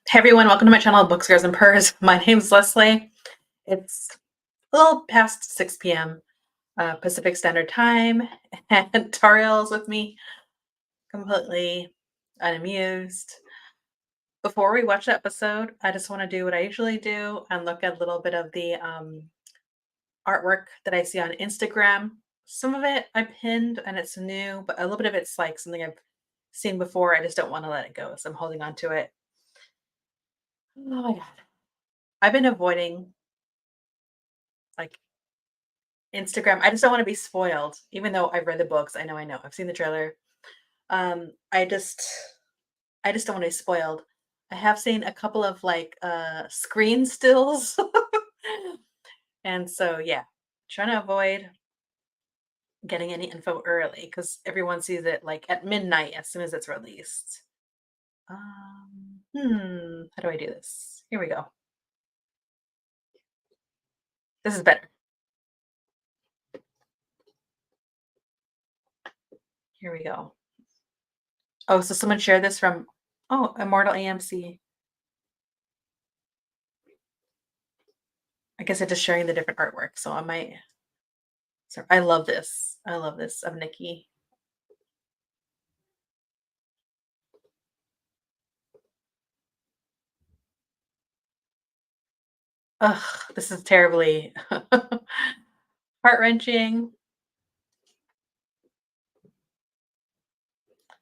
Hey everyone, welcome to my channel, Books, Girls, and Purrs. My name's Leslie. It's a little past 6 p.m. Pacific Standard Time, and Tariel's with me, completely unamused. Before we watch the episode, I just want to do what I usually do and look at a little bit of the artwork that I see on Instagram. Some of it I pinned and it's new, but a little bit of it's like something I've seen before. I just don't want to let it go, so I'm holding on to it. Oh my God. I've been avoiding like Instagram. I just don't wanna be spoiled, even though I've read the books. I know. I've seen the trailer. Um, I just I just don't wanna be spoiled. I have seen a couple of, like, screen stills. And so, yeah, trying to avoid getting any info early because everyone sees it, like, at midnight as soon as it's released. How do I do this? Here we go. This is better. Here we go. Oh, so someone shared this from Immortal AMC. I guess it's just sharing the different artwork, so I might I love this. I love this of Nikki. Ugh, this is terribly heart-wrenching.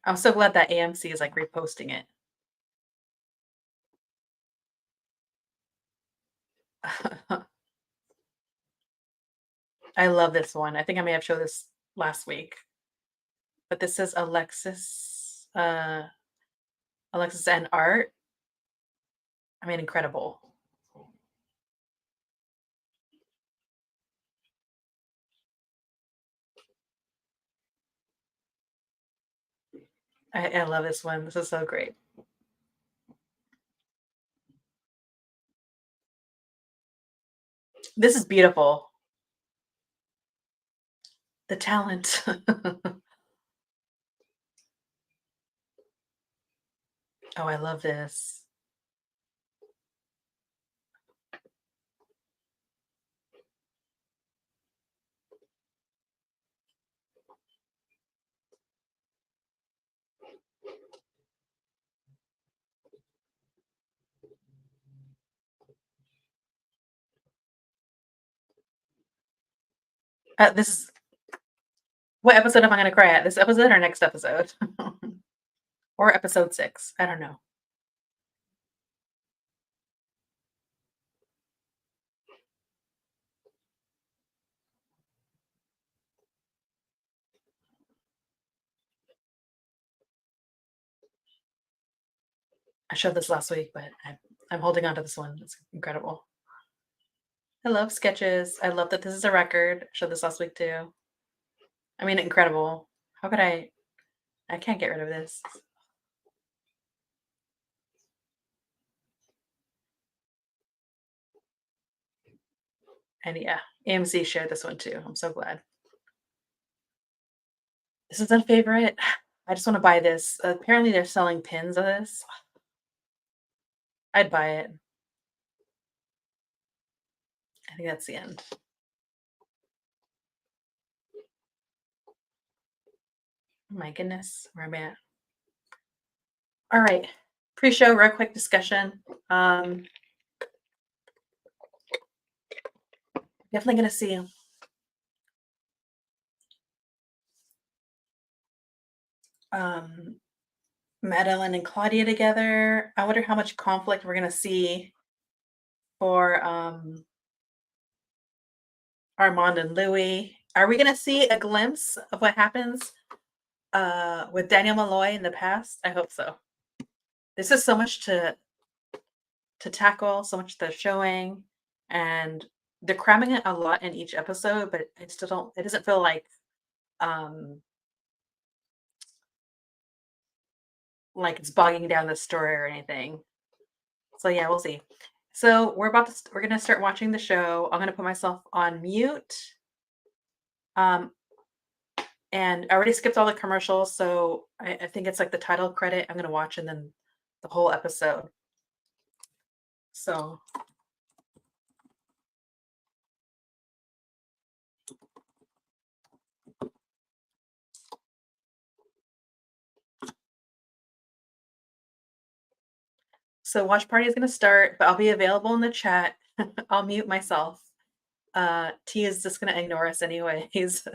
I'm so glad that AMC is, like, reposting it. I love this one. I think I may have showed this last week, but this is Alexis and Art. I mean, incredible. I love this one. This is so great. This is beautiful. The talent. Oh, I love this. This is what episode am I gonna cry at? This episode or next episode? Or episode 6. I don't know. I showed this last week, but I'm holding on to this one. It's incredible. I love sketches. I love that this is a record. I showed this last week too. I mean, incredible. How could I can't get rid of this. And yeah, AMC shared this one too. I'm so glad. This is a favorite. I just want to buy this. Apparently, they're selling pins of this. I'd buy it. I think that's the end. Oh my goodness, where am I at? All right, pre-show, real quick discussion. Definitely gonna see um Madeline and Claudia together. I wonder how much conflict we're gonna see for Armand and Louis. Are we gonna see a glimpse of what happens with Daniel Malloy in the past? I hope so. This is so much to tackle, so much they're showing, and they're cramming it a lot in each episode, but I still don't. It doesn't feel um like it's bogging down the story or anything. So yeah, we'll see. So we're gonna start watching the show. I'm gonna put myself on mute. Um, and I already skipped all the commercials, so I think it's like the title credit I'm gonna watch and then the whole episode. So so watch party is gonna start, but I'll be available in the chat. I'll mute myself. T is just gonna ignore us anyways.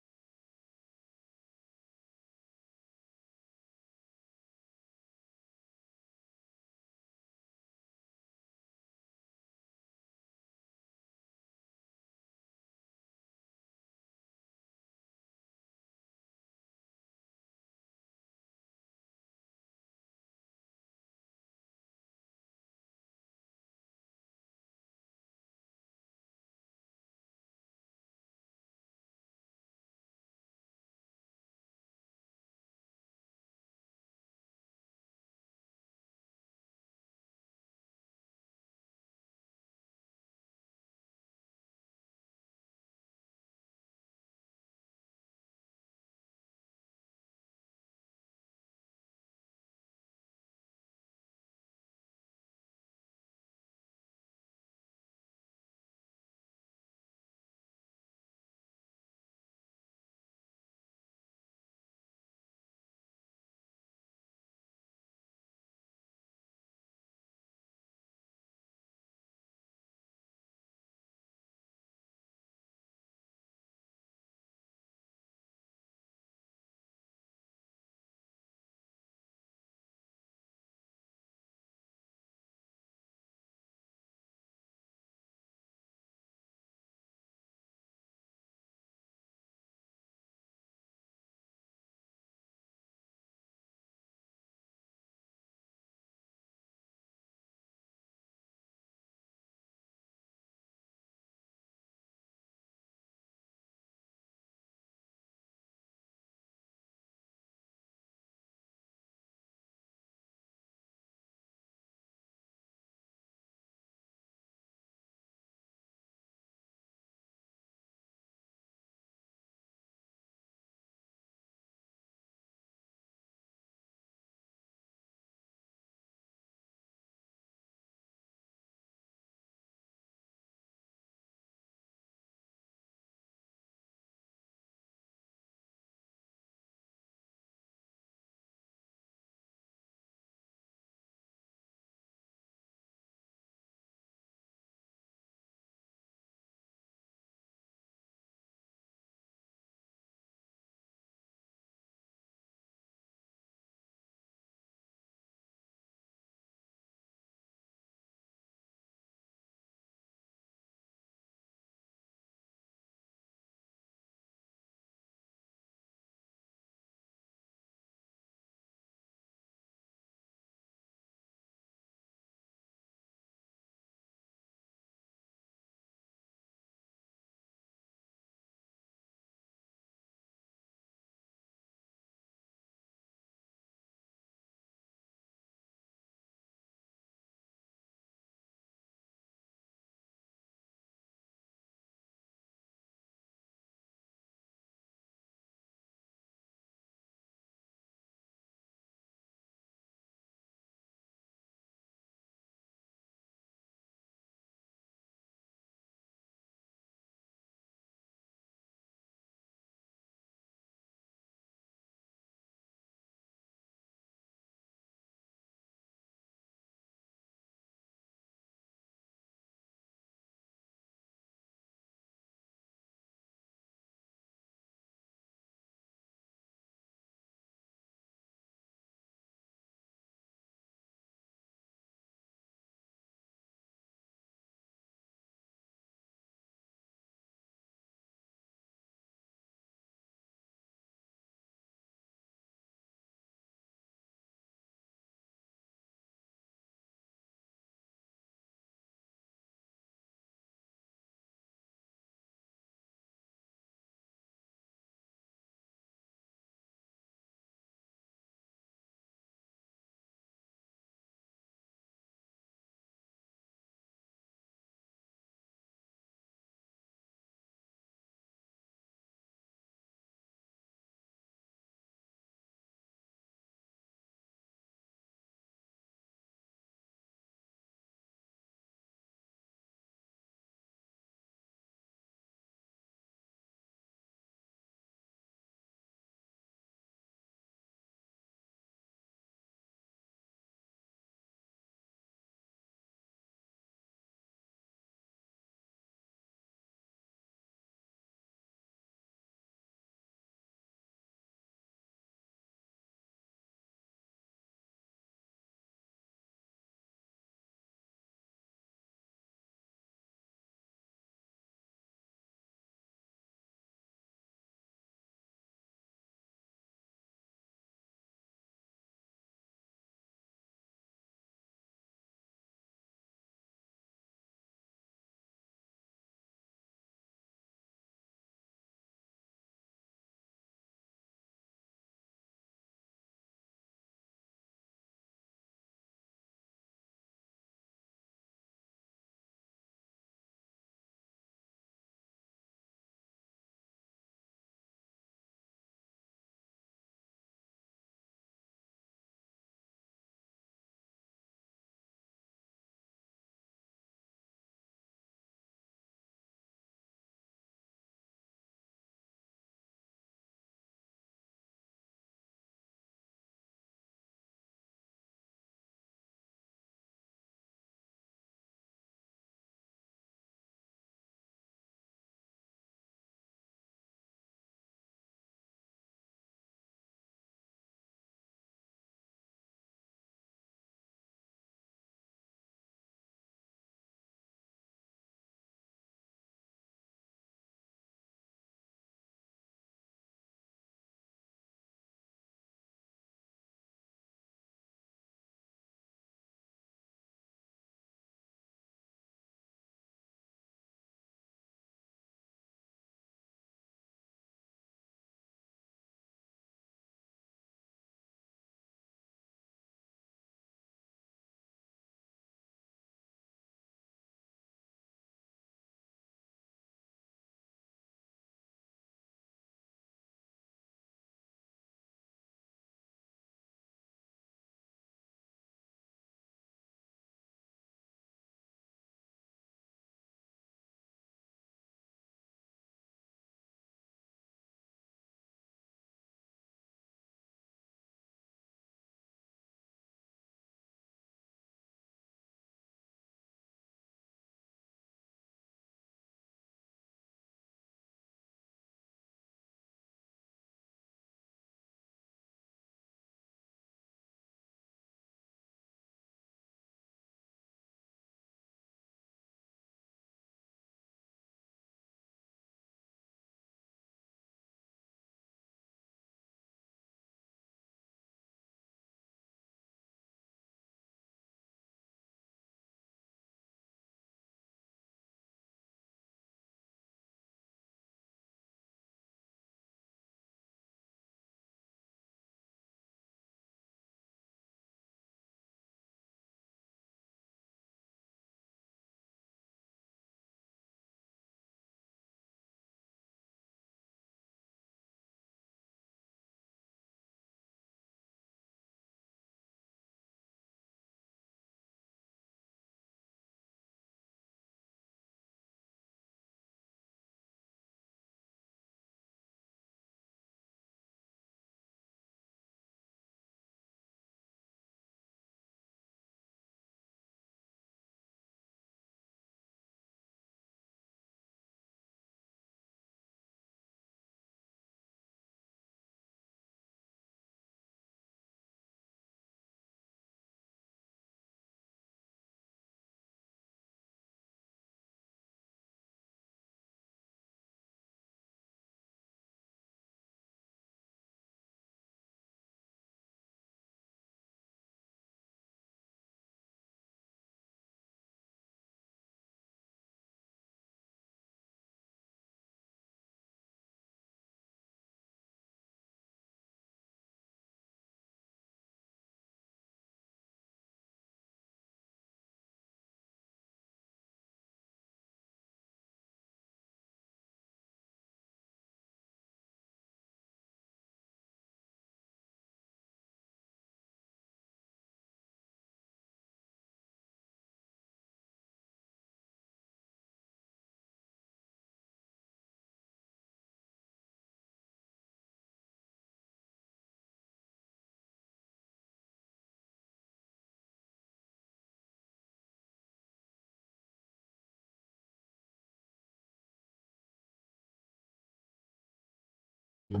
All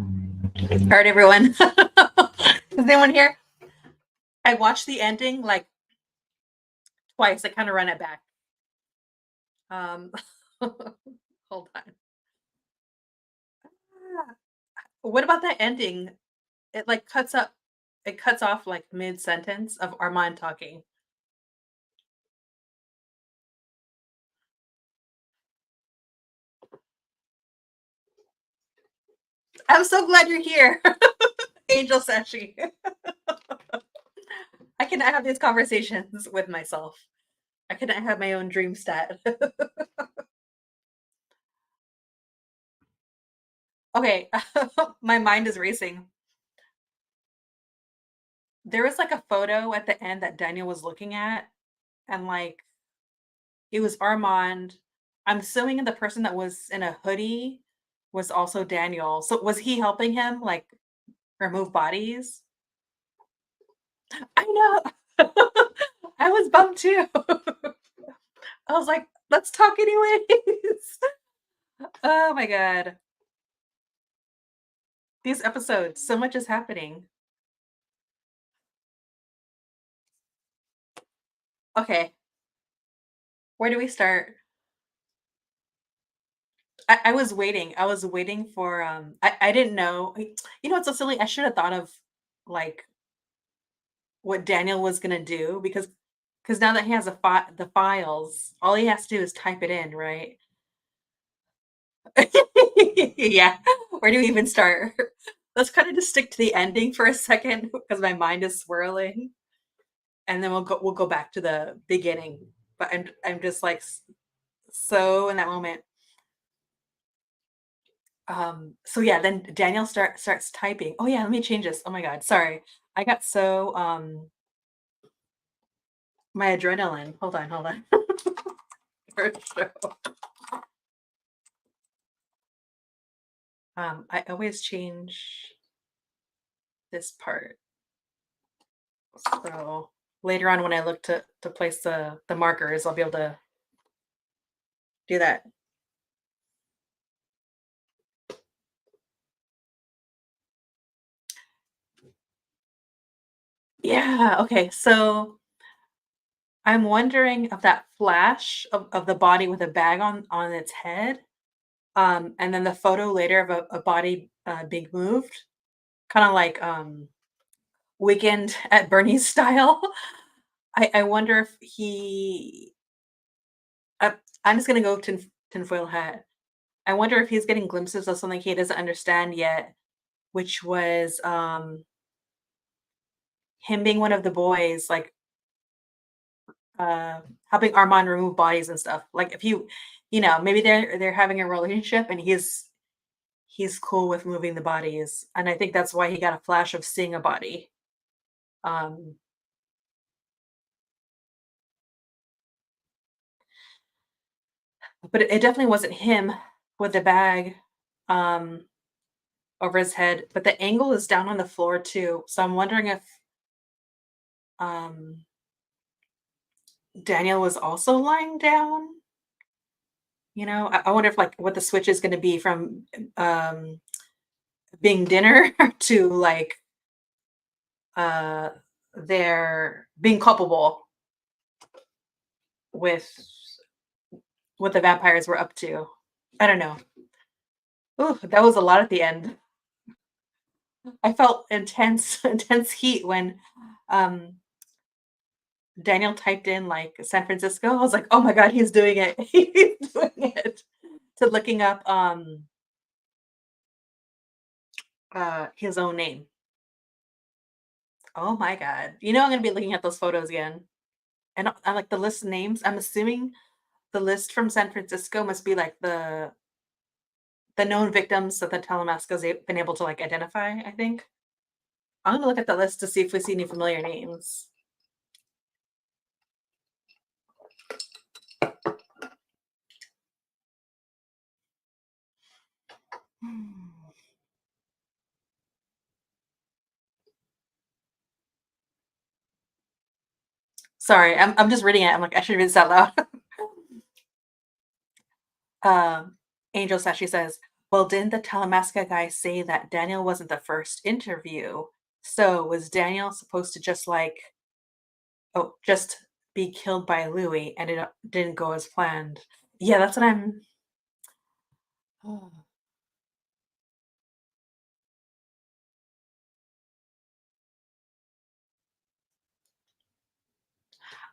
right, everyone. Is anyone here? I watched the ending like twice. I kind of run it back. Um, hold on. Ah, what about that ending? It like cuts up. It cuts off like mid sentence of Armand talking. I'm so glad you're here, Angel Sashi. I cannot have these conversations with myself. I cannot have my own dream stat. Okay, my mind is racing. There was like a photo at the end that Daniel was looking at, and like it was Armand. I'm assuming the person that was in a hoodie was also Daniel. So was he helping him like remove bodies? I know. I was bummed too. I was like, let's talk anyways. Oh my god. These episodes, so much is happening. Okay, where do we start? I was waiting. I was waiting for I didn't know. You know what's so silly? I should have thought of like what Daniel was gonna do because now that he has the files, all he has to do is type it in, right? Yeah. Where do we even start? Let's kind of just stick to the ending for a second because my mind is swirling, and then we'll go back to the beginning. But I'm just like so in that moment. So yeah, then Daniel starts typing. Oh yeah, let me change this. Oh my god, sorry. I got so my adrenaline. Hold on. For sure. I always change this part. So later on when I look to place the markers, I'll be able to do that. Yeah, okay. So I'm wondering if that flash of the body with a bag on its head, and then the photo later of a body being moved, kind of like Weekend at Bernie's style. I wonder if uh, I'm just gonna go tinfoil hat. I wonder if he's getting glimpses of something he doesn't understand yet, which was, him being one of the boys, like, helping Armand remove bodies and stuff. Like, if maybe they're having a relationship and he's cool with moving the bodies, and I think that's why he got a flash of seeing a body. Um, but it definitely wasn't him with the bag, um, over his head, but the angle is down on the floor too, so I'm wondering if, um Daniel was also lying down, I wonder if, like, what the switch is gonna be from, being dinner to, like, uh, their being culpable with what the vampires were up to. I don't know. Ooh, that was a lot at the end. I felt intense intense heat when, um, Daniel typed in, like, San Francisco. I was like, "Oh my god, he's doing it. He's doing it." To looking up, his own name. Oh my god. I'm gonna be looking at those photos again. And I like the list names. I'm assuming the list from San Francisco must be like the known victims that the Telemasco's been able to like identify, I think. I'm gonna look at the list to see if we see any familiar names. Hmm. Sorry, I'm just reading it. I'm like, I should read this out loud. um, Angel Sashi says, Well, didn't the Talamasca guy say that Daniel wasn't the first interview? So was Daniel supposed to just just be killed by Louis and it didn't go as planned? Yeah, that's what I'm. Oh.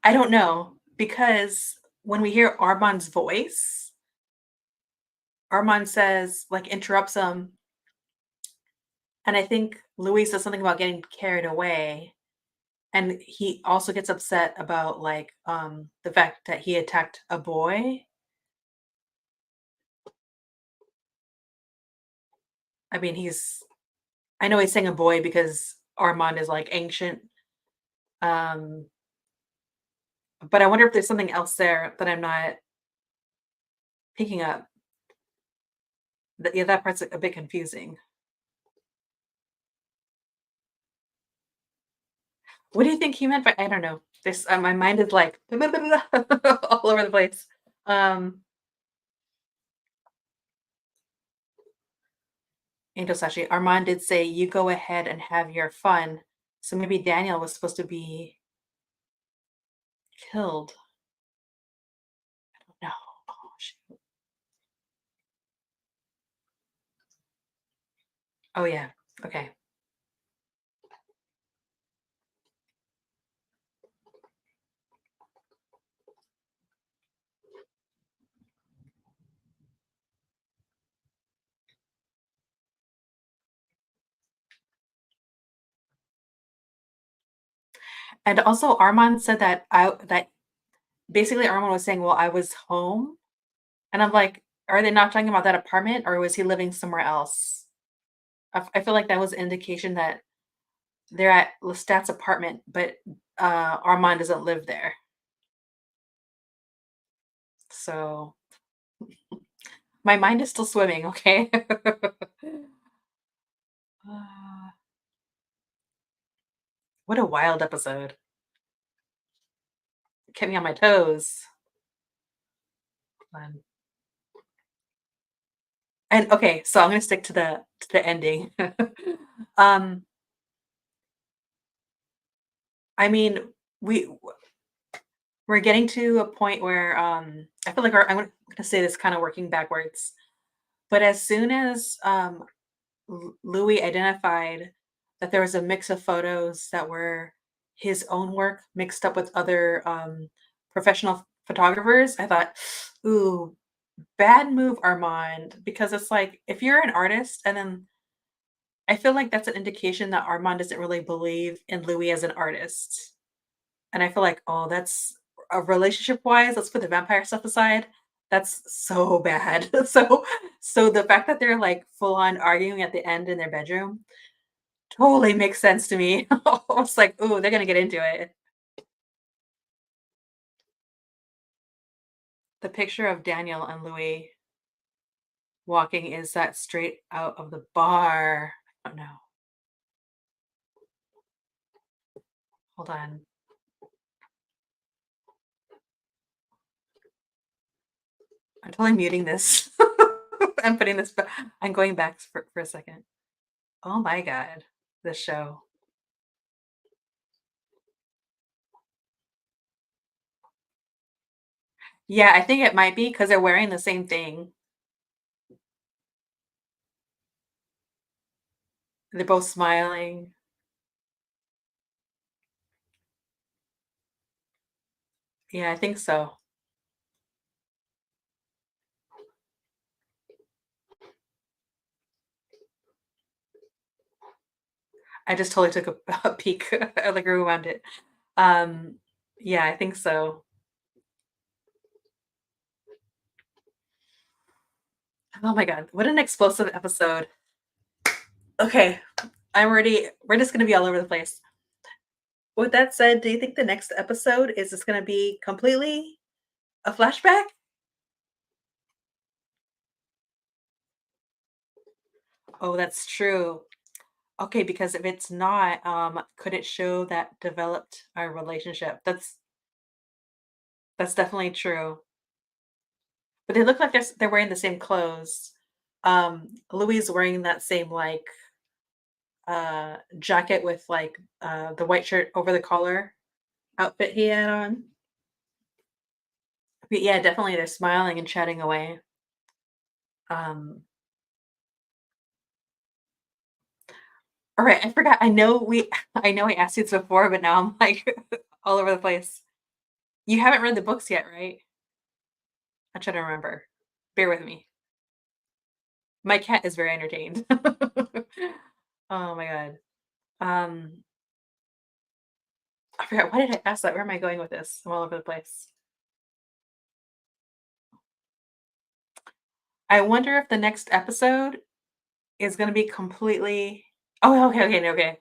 I don't know because when we hear Armand's voice, Armand says, like, interrupts him, and I think Louis says something about getting carried away, and he also gets upset about, like, the fact that he attacked a boy. I mean, I know he's saying a boy because Armand is, like, ancient, um, but I wonder if there's something else there that I'm not picking up. That Yeah, that part's a bit confusing. What do you think he meant by I don't know. This my mind is, like, all over the place. Um, Angel Sashi, Armand did say, "You go ahead and have your fun." So maybe Daniel was supposed to be killed. No. Oh, shoot. Oh, yeah. Okay. And also Armand said that basically Armand was saying, "Well, I was home." And I'm like, "Are they not talking about that apartment, or was he living somewhere else?" I feel like that was an indication that they're at Lestat's apartment, but, Armand doesn't live there. So, my mind is still swimming, okay? Uh, what a wild episode. Kept me on my toes. Um, and okay, so I'm gonna stick to the ending. Um, I mean, we we're getting to a point where, I feel like I'm gonna say this kinda working backwards, but as soon as, Louis identified that there was a mix of photos that were his own work mixed up with other, professional photographers, I thought, "Ooh, bad move, Armand," because it's like, if you're an artist and then I feel like that's an indication that Armand doesn't really believe in Louis as an artist. And I feel like, oh, that's relationship wise, let's put the vampire stuff aside. That's so bad. So the fact that they're like full on arguing at the end in their bedroom totally makes sense to me. It's like, oh, they're gonna get into it. The picture of Daniel and Louis walking is that straight out of the bar. I don't know. Hold on. I'm totally muting this. I'm putting this, I'm going back for a second. Oh my God, this show. Yeah, I think it might be because 'cause they're wearing the same thing. They're both smiling. Yeah, I think so. I just totally took a peek, like, around it. Um, yeah, I think so. Oh my god, what an explosive episode. Okay, we're just gonna be all over the place. With that said, do you think the next episode is just gonna be completely a flashback? Oh, that's true. Okay, because if it's not, could it show that developed our relationship? That's definitely true. But they look like they're wearing the same clothes. Louis is wearing that same, like, jacket with, like, the white shirt over the collar outfit he had on. But, yeah, definitely they're smiling and chatting away. Um, alright, I forgot, I know I asked you this before, but now I'm, like, all over the place. You haven't read the books yet, right? I'm trying to remember. Bear with me. My cat is very entertained. Oh my god. Um, I forgot, why did I ask that? Where am I going with this? I'm all over the place. I wonder if the next episode is gonna be completely oh, okay, okay, no, okay.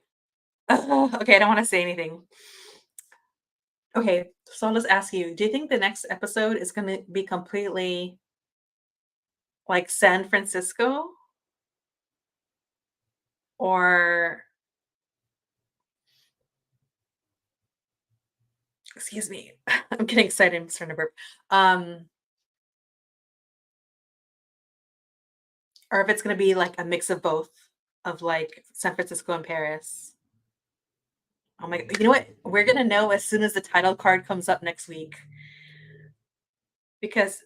Okay, I don't wanna say anything. Okay, so I'll just ask you, do you think the next episode is gonna be completely like San Francisco? Or excuse me, I'm getting excited, I'm starting to burp. Um, or if it's gonna be like a mix of both, of like San Francisco and Paris. Oh my, you know what? We're gonna know as soon as the title card comes up next week because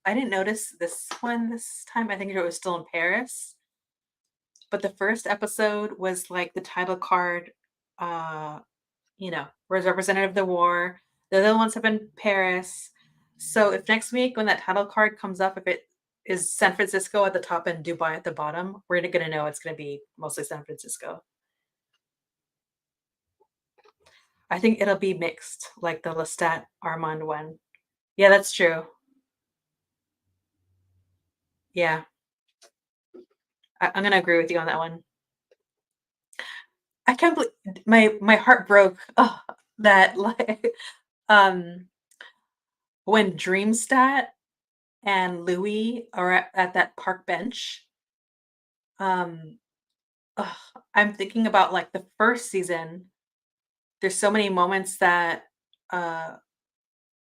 I didn't notice this one this time. I think it was still in Paris, but the first episode was like the title card, uh, was representative of the war. The other ones have been Paris. So if next week when that title card comes up, if it is San Francisco at the top and Dubai at the bottom, we're gonna know it's gonna be mostly San Francisco. I think it'll be mixed, like the Lestat Armand one. Yeah, that's true. Yeah, I'm gonna agree with you on that one. I can't believe my heart broke. Oh, that like um when Dreamstat and Louis are at that park bench. Um, ugh, I'm thinking about like the first season. There's so many moments that uh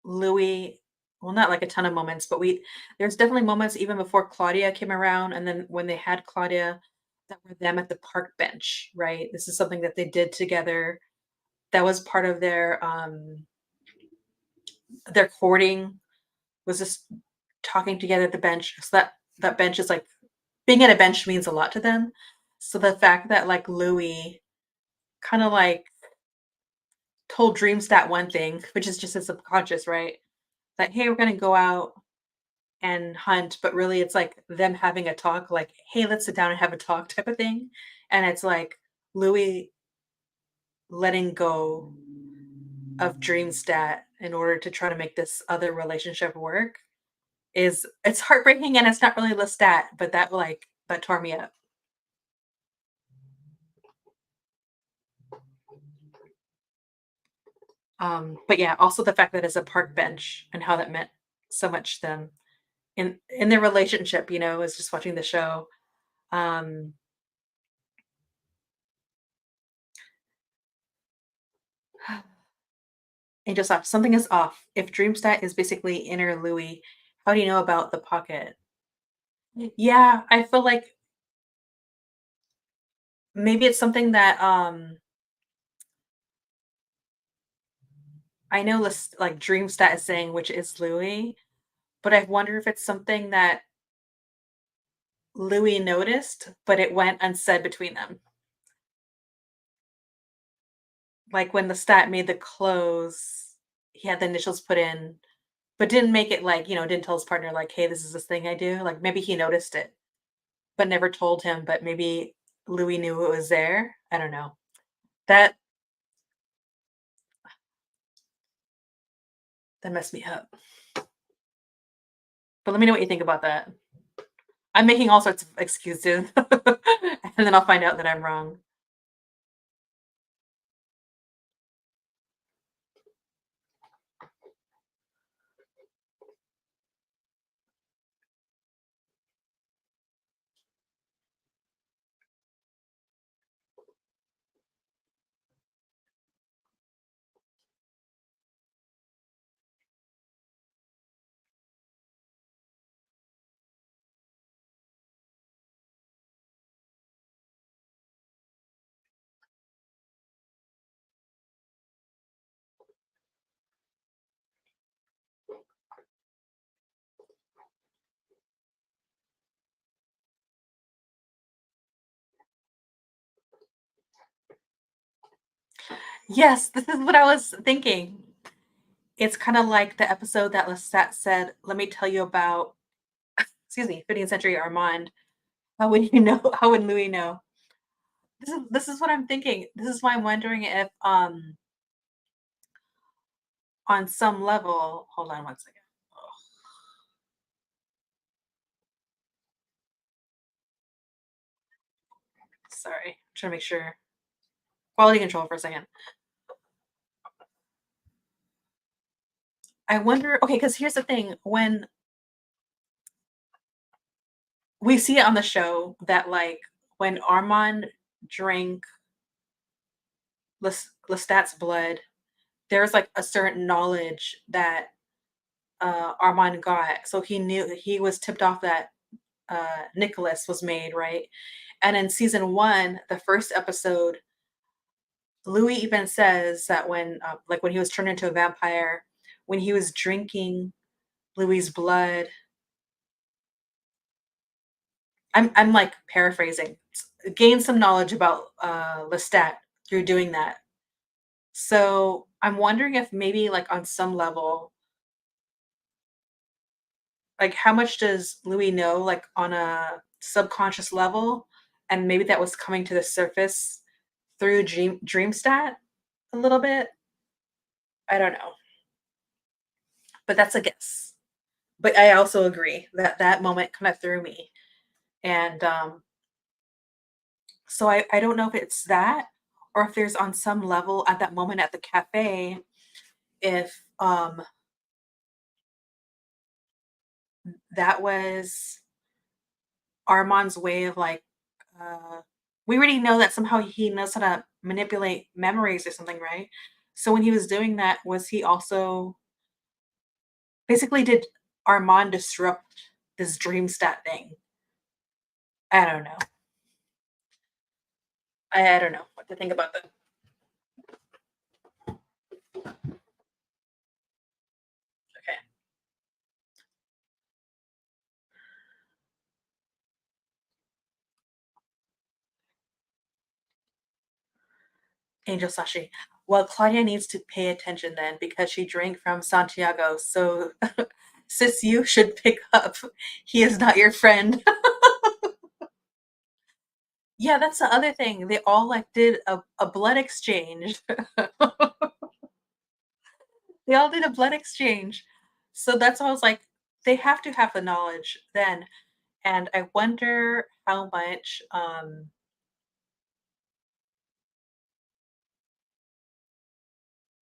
Louis, well, not like a ton of moments, but there's definitely moments even before Claudia came around, and then when they had Claudia, that were them at the park bench, right? This is something that they did together. That was part of their courting was just talking together at the bench. So that bench is like being at a bench means a lot to them. So the fact that like Louis kind of like told Dreams that one thing, which is just a subconscious, right? That hey, we're gonna go out and hunt, but really it's like them having a talk, like, hey, let's sit down and have a talk type of thing. And it's like Louis letting go of Dreamstat in order to try to make this other relationship work is it's heartbreaking and it's not really Lestat, but that tore me up. But yeah, also the fact that it's a park bench and how that meant so much to them in their relationship, is just watching the show. Um, and just off, something is off. If Dreamstat is basically inner Louis, how do you know about the pocket? Yeah, I feel like maybe it's something that I know like Dreamstat is saying, which is Louis, but I wonder if it's something that Louis noticed, but it went unsaid between them. Like when the stat made the clothes, he had the initials put in, but didn't make it like, didn't tell his partner like, "Hey, this is this thing I do." Like maybe he noticed it, but never told him, but maybe Louis knew it was there. I don't know. That that messed me up. But let me know what you think about that. I'm making all sorts of excuses, and then I'll find out that I'm wrong. Yes, this is what I was thinking. It's kinda like the episode that Lestat said, "Let me tell you about" excuse me, 15th Century Armand. How would you know how would Louis know? This is what I'm thinking. This is why I'm wondering if, on some level hold on one second. Oh, sorry. Trying to make sure. Quality control for a second. I wonder okay, because here's the thing, when we see it on the show that, like, when Armand drank Lestat's blood, there's, like, a certain knowledge that, Armand got, so he knew he was tipped off that, Nicholas was made, right? And in season 1, the first episode, Louis even says that when, like, when he was turned into a vampire, when he was drinking Louis's blood I'm, like, paraphrasing, gained some knowledge about, Lestat through doing that. So, I'm wondering if maybe, like, on some level, like, how much does Louis know, like, on a subconscious level, and maybe that was coming to the surface through Dreamstat a little bit? I don't know, but that's a guess. But I also agree that that moment kinda threw me, and, so I don't know if it's that or if there's on some level at that moment at the cafe, if, that was Armand's way of, like, uh we already know that somehow he knows how to manipulate memories or something, right? So when he was doing that, was he also basically did Armand disrupt this dream stat thing? I don't know. I don't know what to think about that. Okay. Angel Sashi. Well, Claudia needs to pay attention then because she drank from Santiago. So, sis, you should pick up. He is not your friend. Yeah, that's the other thing. They all like did a blood exchange. They all did a blood exchange. So that's why I was like, they have to have the knowledge then. And I wonder how much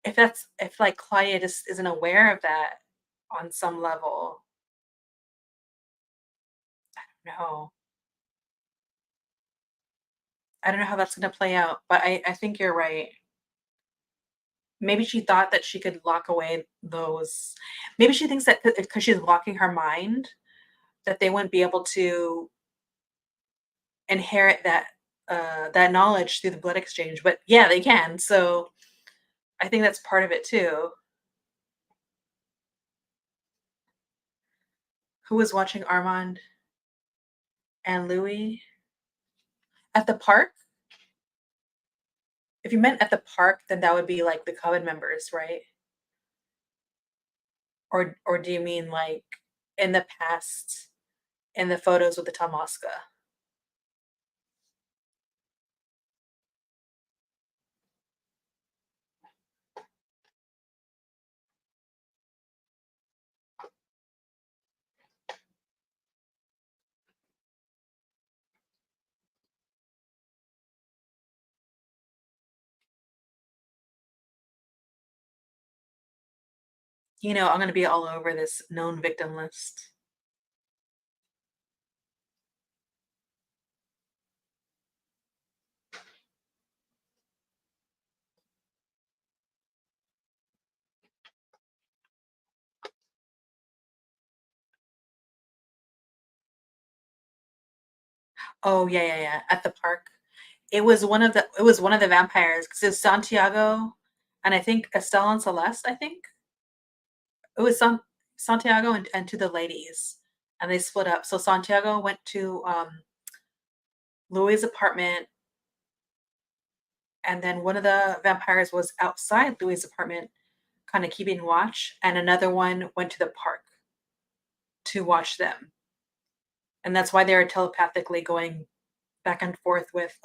if that's if like Claudia just isn't aware of that on some level. No. I don't know how that's gonna play out, but I think you're right. Maybe she thought that she could lock away those maybe she thinks that because she's locking her mind, that they wouldn't be able to inherit that, that knowledge through the blood exchange, but yeah, they can, so I think that's part of it too. Who was watching Armand and Louis at the park? If you meant at the park, then that would be, like, the Coven members, right? Or do you mean, like, in the past, in the photos with the Tomasca? You know, I'm gonna be all over this known victim list. Oh, yeah, yeah, yeah, at the park. It was one of the vampires 'cause it's Santiago, and I think Estelle and Celeste, I think? It was Santiago and 2 the ladies, and they split up. So Santiago went to, Louis' apartment, and then one of the vampires was outside Louis' apartment, kind of keeping watch, and another one went to the park to watch them. And that's why they were telepathically going back and forth with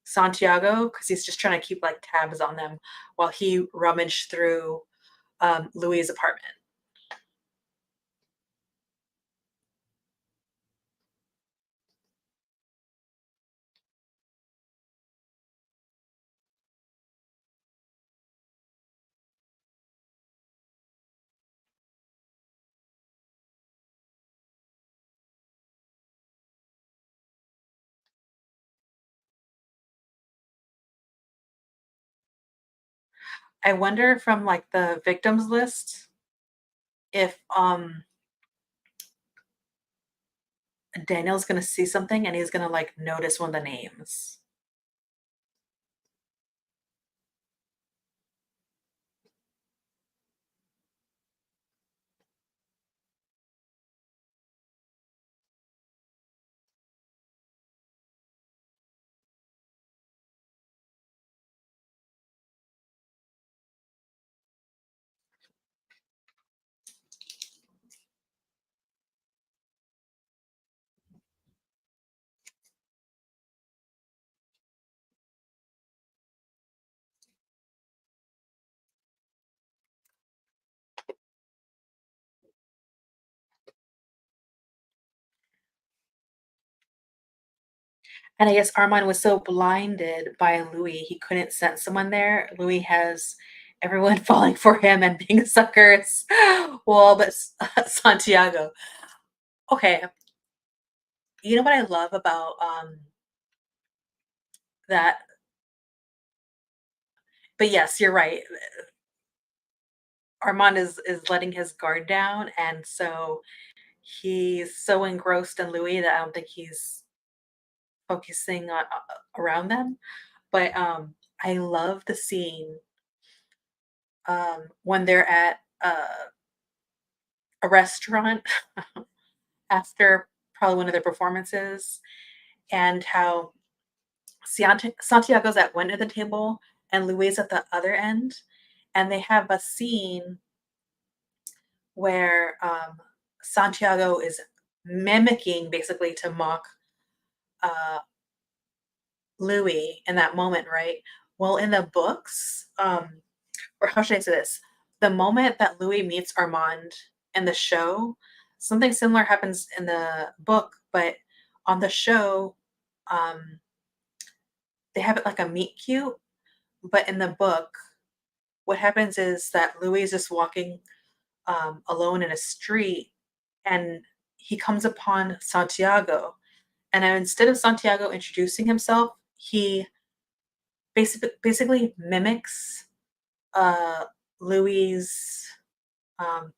Santiago, because he's just trying to keep like tabs on them while he rummaged through Louis' apartment. I wonder from like the victims list if Daniel's gonna see something and he's gonna like notice one of the names. And I guess Armand was so blinded by Louis, he couldn't sense someone there. Louis has everyone falling for him and being suckers. Well, but Santiago. Okay, you know what I love about that? But yes, you're right. Armand is letting his guard down, and so he's so engrossed in Louis that I don't think he's focusing on around them. But I love the scene when they're at a restaurant after probably one of their performances, and how Santiago's at one end of the table and Louise at the other end, and they have a scene where Santiago is mimicking basically to mock uh, Louis in that moment, right? Well, in the books, or how should I say this? The moment that Louis meets Armand in the show, something similar happens in the book, but on the show, um, they have it like a meet cute. But in the book, what happens is that Louis is just walking alone in a street, and he comes upon Santiago. And instead of Santiago introducing himself, he basically mimics uh, Louis'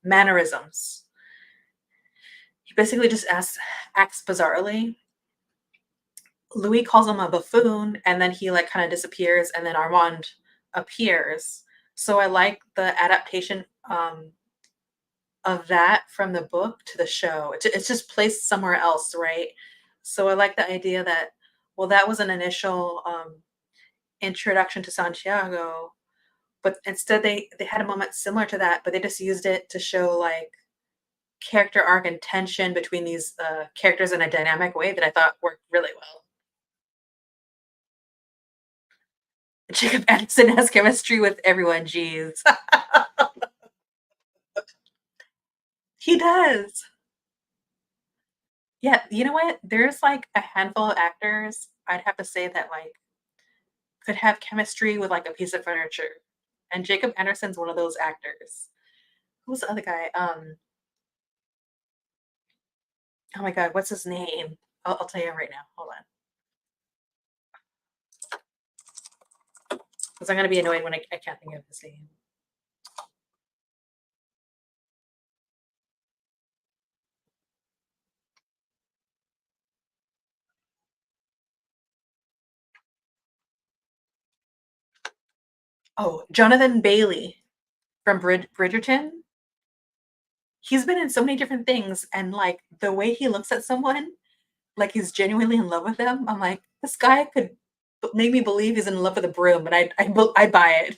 mannerisms. He basically just acts bizarrely. Louis calls him a buffoon, and then he like kind of disappears, and then Armand appears. So I like the adaptation of that from the book to the show. It's just placed somewhere else, right? So I like the idea that, well, that was an initial introduction to Santiago, but instead they had a moment similar to that, but they just used it to show like character arc and tension between these characters in a dynamic way that I thought worked really well. Jacob Anderson has chemistry with everyone. Jeez, he does. Yeah, you know what? There's like a handful of actors I'd have to say that like could have chemistry with like a piece of furniture, and Jacob Anderson's one of those actors. Who's the other guy? Oh my god, what's his name? I'll tell you right now. Hold on, because I'm gonna be annoyed when I can't think of his name. Oh, Jonathan Bailey from Bridgerton. He's been in so many different things, and like the way he looks at someone, like he's genuinely in love with them. I'm like, this guy could make me believe he's in love with a broom, and I buy it.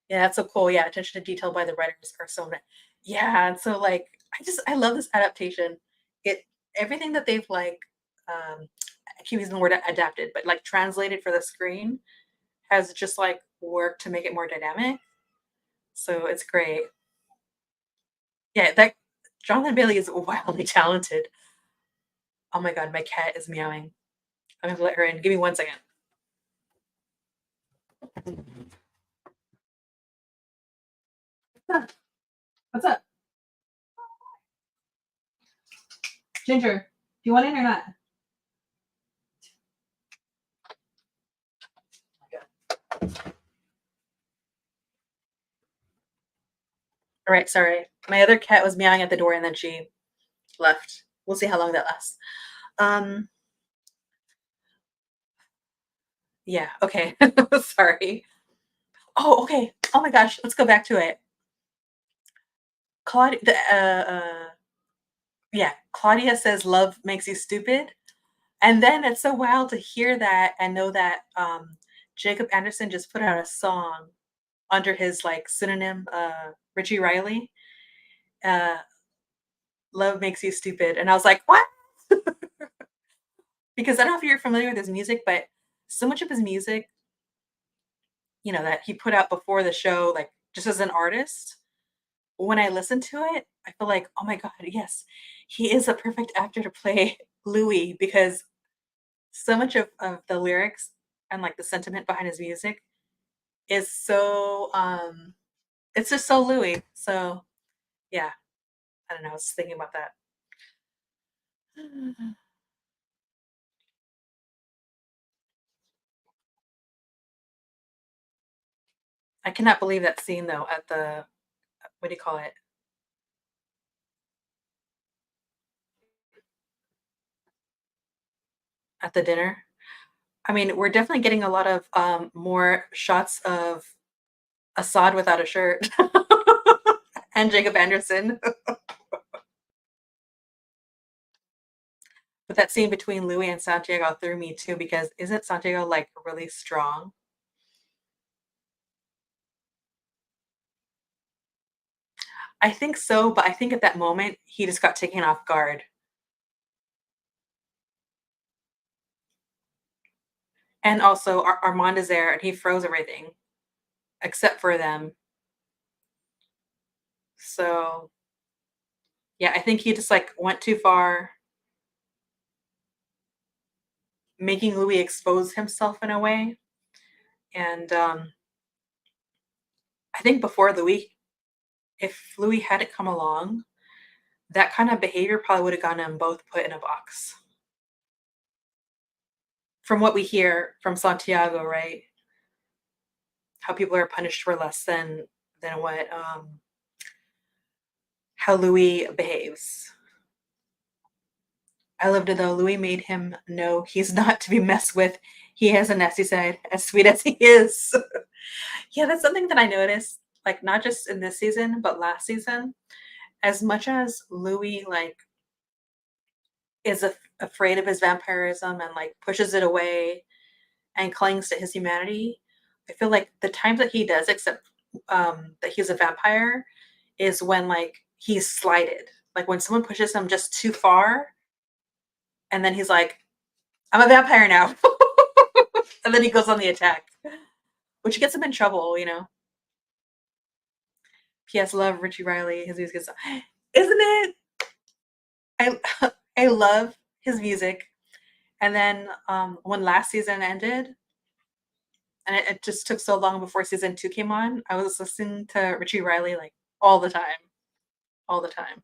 Yeah, that's so cool. Yeah, attention to detail by the writers are so yeah, and so, like, I love this adaptation. It everything that they've, like, I keep using the word adapted, but, like, translated for the screen has just, like, worked to make it more dynamic, so it's great. Yeah, that Jonathan Bailey is wildly talented. Oh my god, my cat is meowing. I'm gonna let her in. Give me 1 second. What's up? What's up? Ginger, do you want in or not? All right, sorry. My other cat was meowing at the door and then she left. We'll see how long that lasts. Um, yeah, okay. Sorry. Oh, okay. Oh my gosh, let's go back to it. Claudia, yeah, Claudia says love makes you stupid. And then it's so wild to hear that and know that Jacob Anderson just put out a song under his like pseudonym, Richie Riley. Uh, love makes you stupid. And I was like, what? Because I don't know if you're familiar with his music, but so much of his music, that he put out before the show, like just as an artist, when I listen to it, I feel like, oh my God, yes, he is a perfect actor to play Louis because so much of the lyrics and like the sentiment behind his music is so it's just so Louis. So yeah, I don't know. I was thinking about that. I cannot believe that scene though at the what do you call it? At the dinner. I mean, we're definitely getting a lot of more shots of Assad without a shirt and Jacob Anderson. But that scene between Louis and Santiago threw me too because isn't Santiago like really strong? I think so, but I think at that moment he just got taken off guard. And also Armand is there and he froze everything except for them. So yeah, I think he just like went too far, making Louis expose himself in a way. And I think before Louis, if Louis hadn't come along, that kind of behavior probably would have gotten them both put in a box. From what we hear from Santiago, right? How people are punished for less than what how Louis behaves. I loved it though. Louis made him know he's not to be messed with. He has a nasty side, as sweet as he is. Yeah, that's something that I noticed, like not just in this season, but last season. As much as Louis like is afraid of his vampirism and like pushes it away and clings to his humanity, I feel like the times that he does accept that he's a vampire is when like he's slighted. Like when someone pushes him just too far, and then he's like, "I'm a vampire now," and then he goes on the attack, which gets him in trouble. P.S. Love Richie Riley. His music is, isn't it? I I love his music. And then when last season ended, and it just took so long before season 2 came on, I was listening to Richie Riley like all the time, all the time.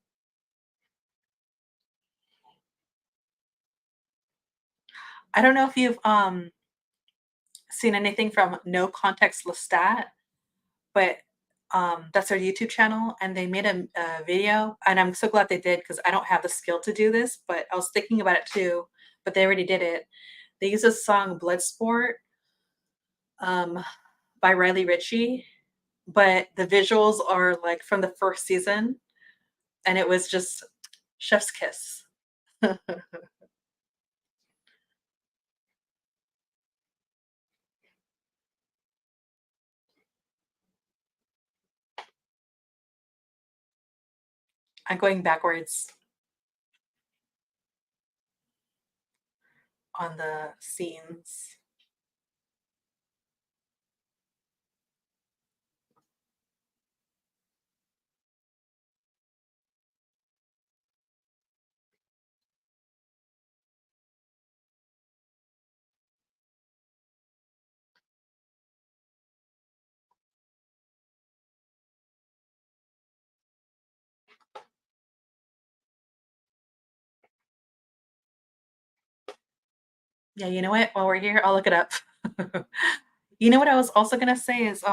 I don't know if you've seen anything from No Context Lestat, but that's their YouTube channel, and they made a video, and I'm so glad they did because I don't have the skill to do this, but I was thinking about it too, but they already did it. They use a song Bloodsport um, by Riley Ritchie, but the visuals are like from the first season, and it was just chef's kiss. I'm going backwards on the scenes. Yeah, you know what? While we're here, I'll look it up. You know what I was also gonna say is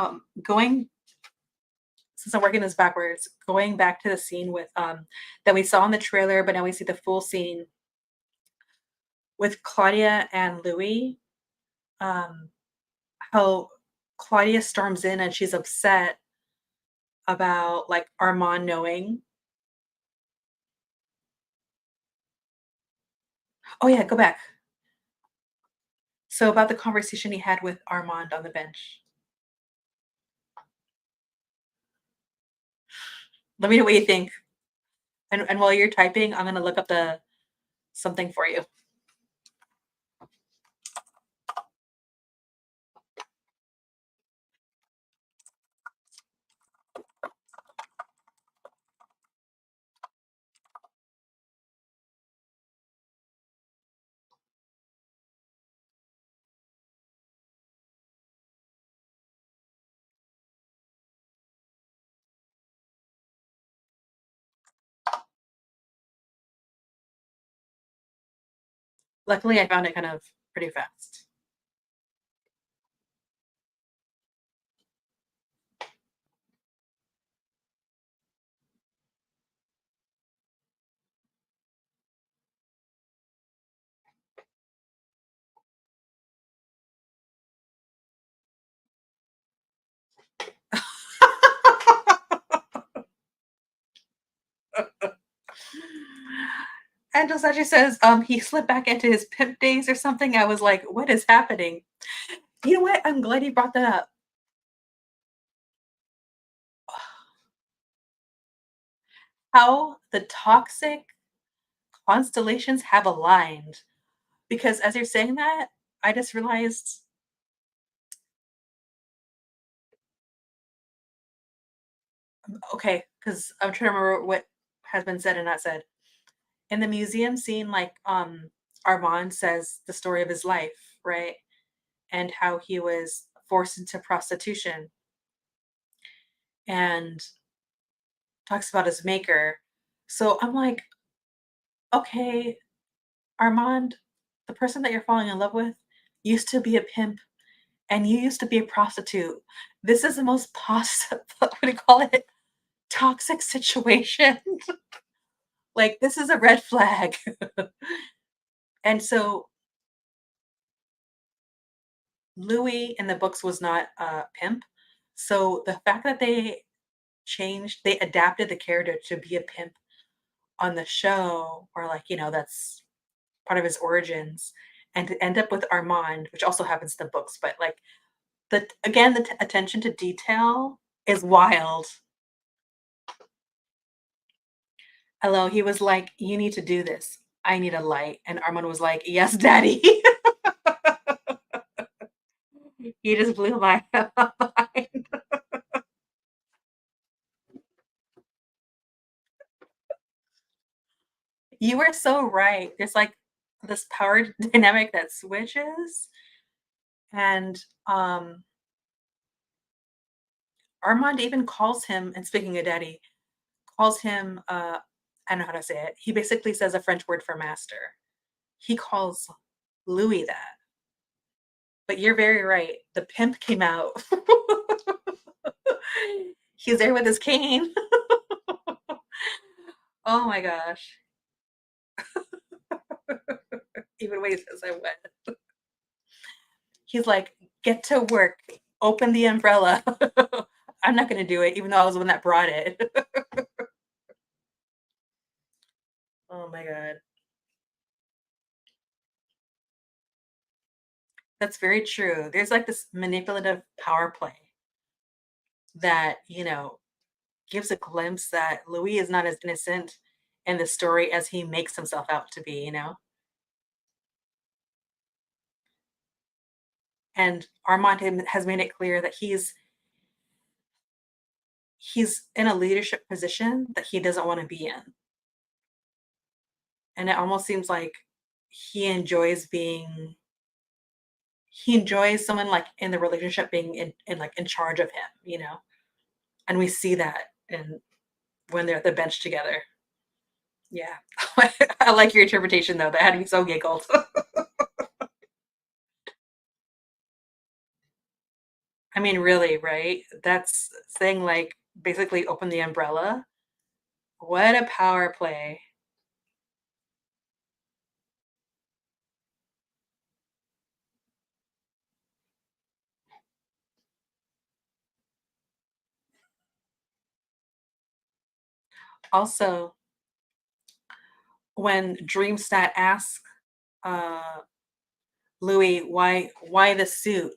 going since I'm working this backwards, going back to the scene with that we saw in the trailer, but now we see the full scene with Claudia and Louis. Um, how Claudia storms in and she's upset about like Armand knowing. Oh yeah, go back. So about the conversation he had with Armand on the bench. Let me know what you think. And while you're typing, I'm gonna look up the something for you. Luckily, I found it kind of pretty fast. And just as she says, he slipped back into his pimp days or something. I was like, what is happening? You know what? I'm glad you brought that up. How the toxic constellations have aligned. Because as you're saying that, I just realized, okay, because I'm trying to remember what has been said and not said. In the museum scene, like Armand says the story of his life, right? And how he was forced into prostitution and talks about his maker. So I'm like, okay, Armand, the person that you're falling in love with used to be a pimp and you used to be a prostitute. This is the most positive, what do you call it? Toxic situation. Like, this is a red flag. And so Louis in the books was not a pimp. So the fact that they adapted the character to be a pimp on the show, or like, that's part of his origins, and to end up with Armand, which also happens in the books, but like the attention to detail is wild. Hello, he was like, "You need to do this. I need a light," and Armand was like, "Yes, daddy." You just blew my mind. You were so right. There's like this power dynamic that switches, and Armand even calls him. And speaking of daddy, calls him. I don't know how to say it. He basically says a French word for master. He calls Louis that. But you're very right. The pimp came out. He's there with his cane. Oh my gosh. Even when he says I went. He's like, get to work. Open the umbrella. I'm not gonna do it, even though I was the one that brought it. Oh my god. That's very true. There's like this manipulative power play that, gives a glimpse that Louis is not as innocent in the story as he makes himself out to be, you know? And Armand has made it clear that he's in a leadership position that he doesn't want to be in. And it almost seems like he enjoys being he enjoys someone like in the relationship being in like in charge of him, you know? And we see that in when they're at the bench together. Yeah. I like your interpretation though. That had me so giggled. I mean, really, right? That's saying like basically open the umbrella. What a power play. Also, when Dreamstat asks uh, Louis why the suit,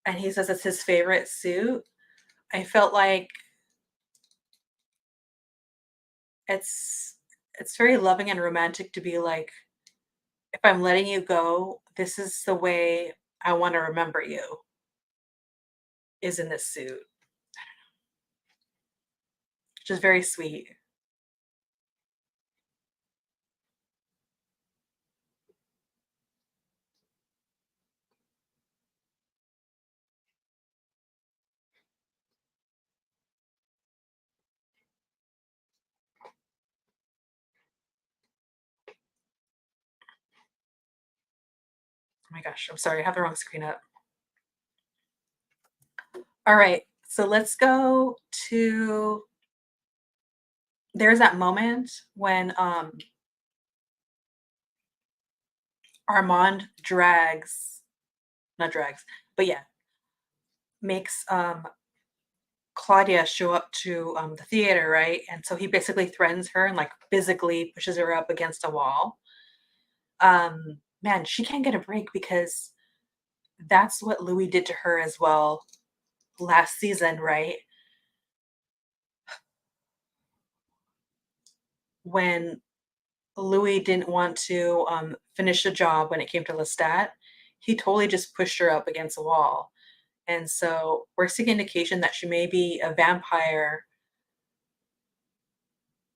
and he says it's his favorite suit, I felt like it's it's very loving and romantic to be like, if I'm letting you go, this is the way I want to remember you is in this suit, which is very sweet. Oh my gosh, I'm sorry, I have the wrong screen up. All right, so let's go to there's that moment when Armand not drags, but yeah, makes Claudia show up to the theater, right? And so he basically threatens her and like physically pushes her up against a wall. Man, she can't get a break because that's what Louis did to her as well last season, right? When Louis didn't want to finish the job when it came to Lestat, he totally just pushed her up against a wall. And so we're seeing indication that she may be a vampire,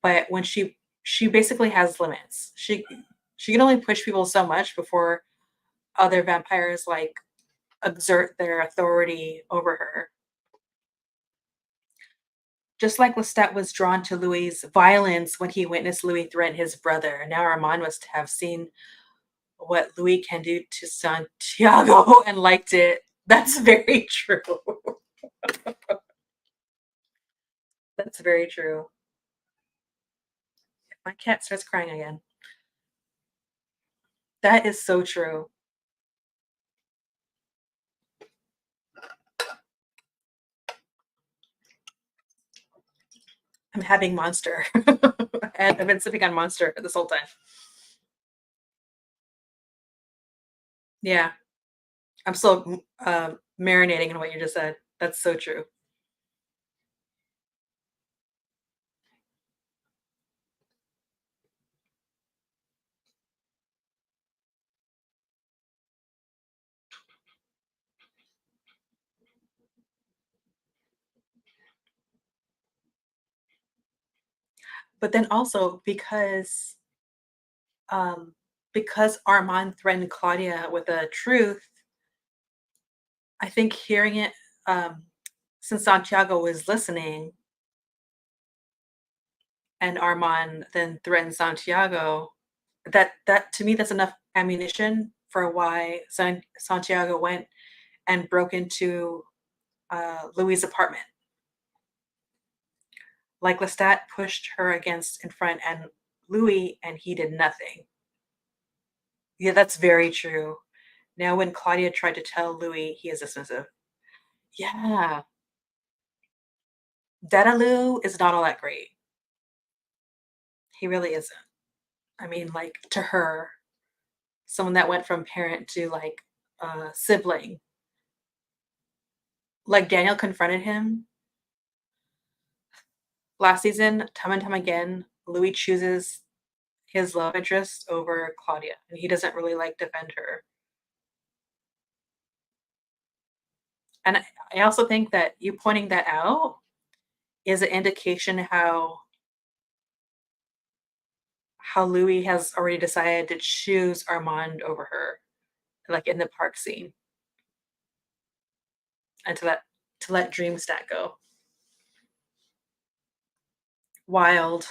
but when she basically has limits. She can only push people so much before other vampires like exert their authority over her. Just like Lestat was drawn to Louis's violence when he witnessed Louis threaten his brother, now Armand must have seen what Louis can do to Santiago and liked it. That's very true. That's very true. My cat starts crying again. That is so true. I'm having Monster. And I've been sipping on Monster this whole time. Yeah, I'm still marinating in what you just said. That's so true. But then also um, because Armand threatened Claudia with the truth, I think hearing it since Santiago was listening and Armand then threatened Santiago, that to me that's enough ammunition for why Santiago went and broke into Louis' apartment. Like Lestat pushed her against in front and Louis, and he did nothing. Yeah, that's very true. Now, when Claudia tried to tell Louis, he is dismissive. Yeah, Dedaloo is not all that great. He really isn't. I mean, like to her, someone that went from parent to like sibling. Like Daniel confronted him Last season, time and time again, Louis chooses his love interest over Claudia, and he doesn't really like defend her. And I also think that you pointing that out is an indication how Louis has already decided to choose Armand over her, like in the park scene, and to let Dreamstat go. Wild.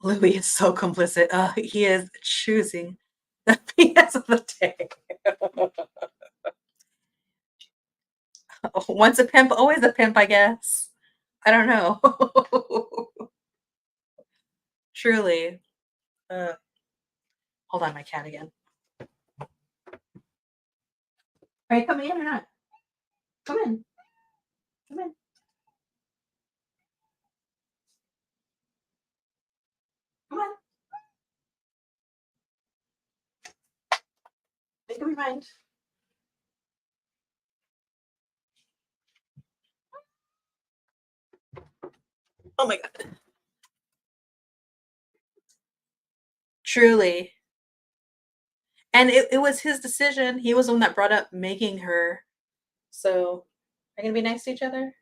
Louis is so complicit. He is choosing the BS of the day. Once a pimp, always a pimp, I guess. I don't know. Truly. Uh, hold on, my cat again. Are you coming in or not? Come in. Come in. Come on. Make up your mind. Oh my god. Truly. And it was his decision. He was the one that brought up making her. So, are you gonna be nice to each other?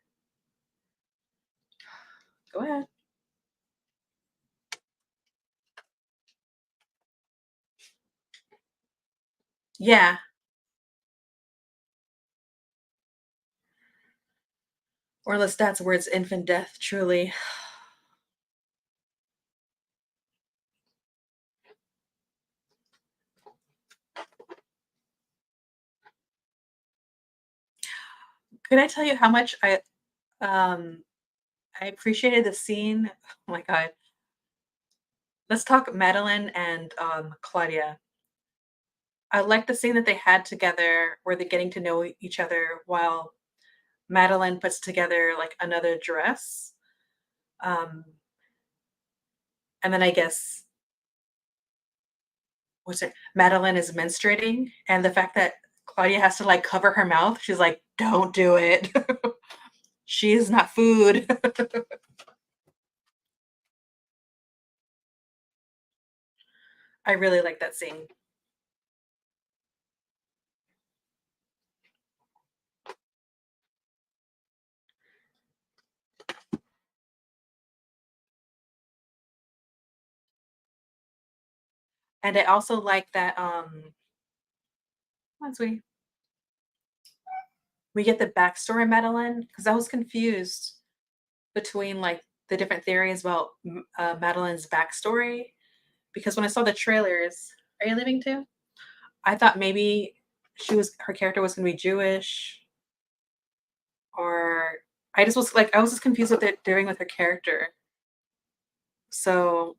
Go ahead. Yeah. Or unless that's where it's infant death, truly. Could I tell you how much um I appreciated the scene? Oh my god. Let's talk Madeline and Claudia. I like the scene that they had together where they're getting to know each other while Madeline puts together like another dress. Um, and then I guess what's it? Madeline is menstruating, and the fact that Claudia has to like cover her mouth, she's like, "Don't do it. She is not food." I really like that scene, and I also like that. Once we get the backstory of Madeline, because I was confused between like the different theories about Madeline's backstory. Because when I saw the trailers, are you leaving too? I thought maybe her character was going to be Jewish, or I was just confused what they're doing with her character. So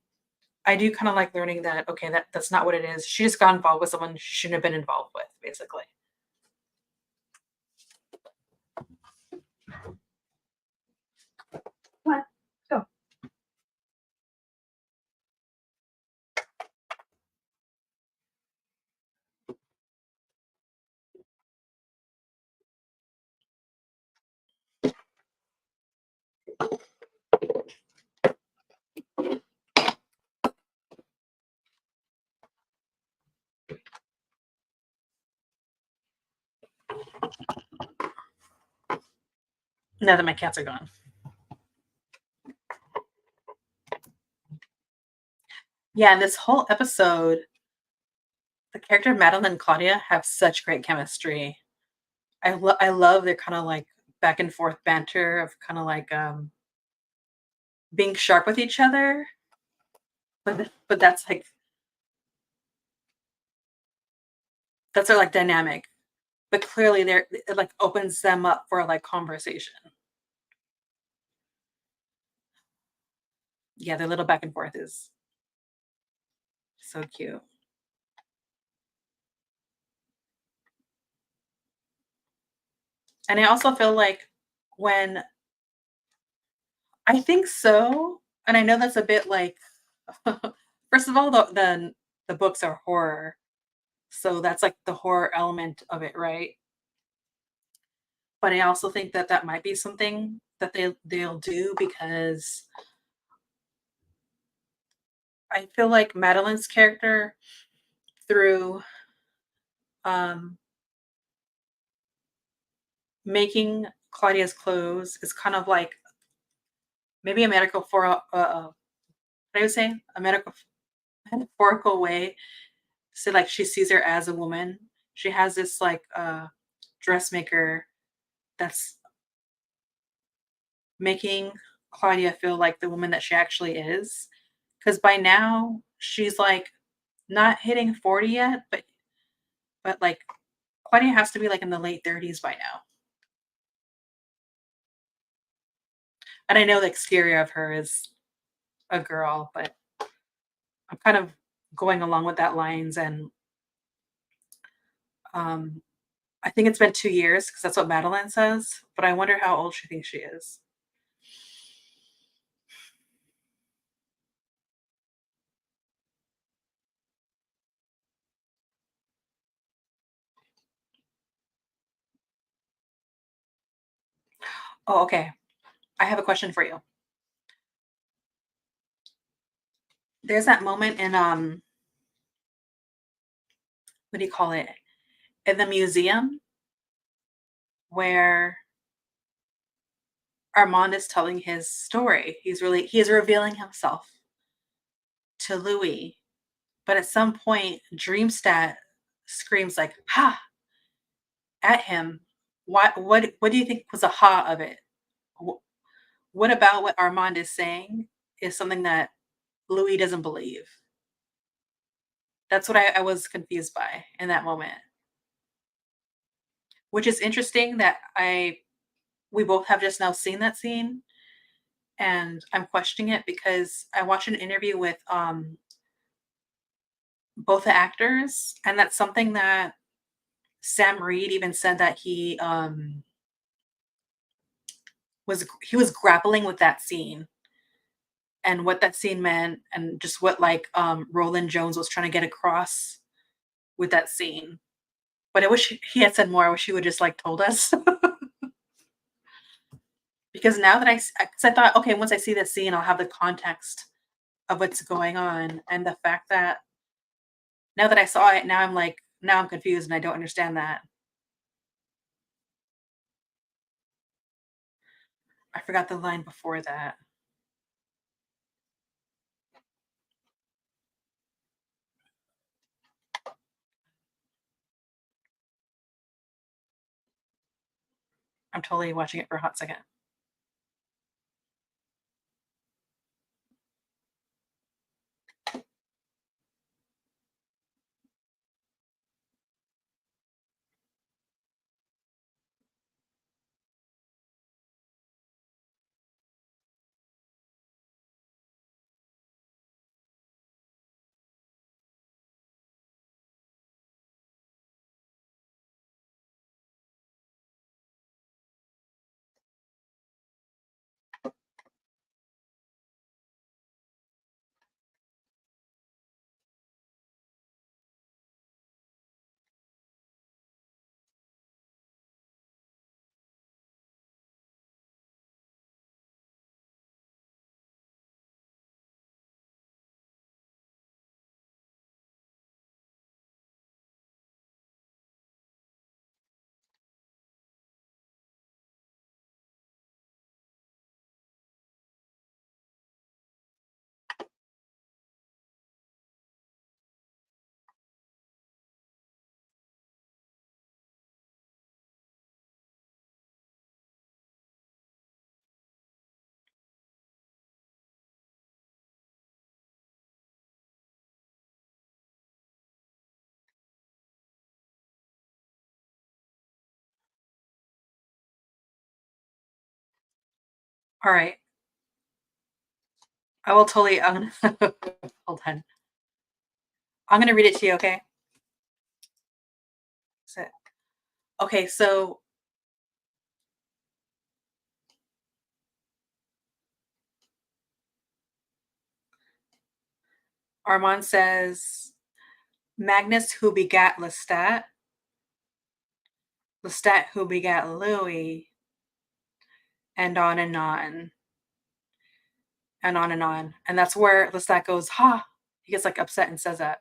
I do kind of like learning that okay, that's not what it is. She just got involved with someone she shouldn't have been involved with, basically. What? Go. Now that my cats are gone. Yeah, and this whole episode, the character of Madeline and Claudia have such great chemistry. I love their kind of like back and forth banter of kind of like being sharp with each other, but that's their like dynamic. But clearly, it like opens them up for like conversation. Yeah, their little back and forth is so cute. And I also feel like when I think so, and I know that's a bit like first of all, the books are horror, so that's, like, the horror element of it, right? But I also think that that might be something that they'll do because I feel like Madeline's character through, um, making Claudia's clothes is kind of like maybe a medical for what do I say? A medical metaphorical way. So, like, she sees her as a woman. She has this, like, dressmaker that's making Claudia feel like the woman that she actually is. Because by now, she's, like, not hitting 40 yet, but, like, Claudia has to be, like, in the late 30s by now. And I know the exterior of her is a girl, but I'm kind of going along with that lines, and, um, I think it's been 2 years because that's what Madeline says, but I wonder how old she thinks she is. Oh, okay. I have a question for you. There's that moment in, what do you call it? In the museum where Armand is telling his story. He is revealing himself to Louis, but at some point, Dreamstat screams like "Ha!" at him. What do you think was a "ha" of it? Wh- What about what Armand is saying is something that Louis doesn't believe? That's what I was confused by in that moment, which is interesting that I we both have just now seen that scene, and I'm questioning it because I watched an interview with both the actors, and that's something that Sam Reed even said that he was grappling with that scene and what that scene meant and just what like Roland Jones was trying to get across with that scene. But I wish he had said more. I wish he would just like told us because now that because I thought, okay, once I see this scene, I'll have the context of what's going on, and the fact that now that I saw it, now I'm like, now I'm confused and I don't understand that. I forgot the line before that. I'm totally watching it for a hot second. All right. I will totally hold on. I'm gonna read it to you, okay? So, okay, so Armand says, Magnus who begat Lestat, Lestat who begat Louis, and on and on and on and on. And that's where Lestat goes, ha. He gets like upset and says that.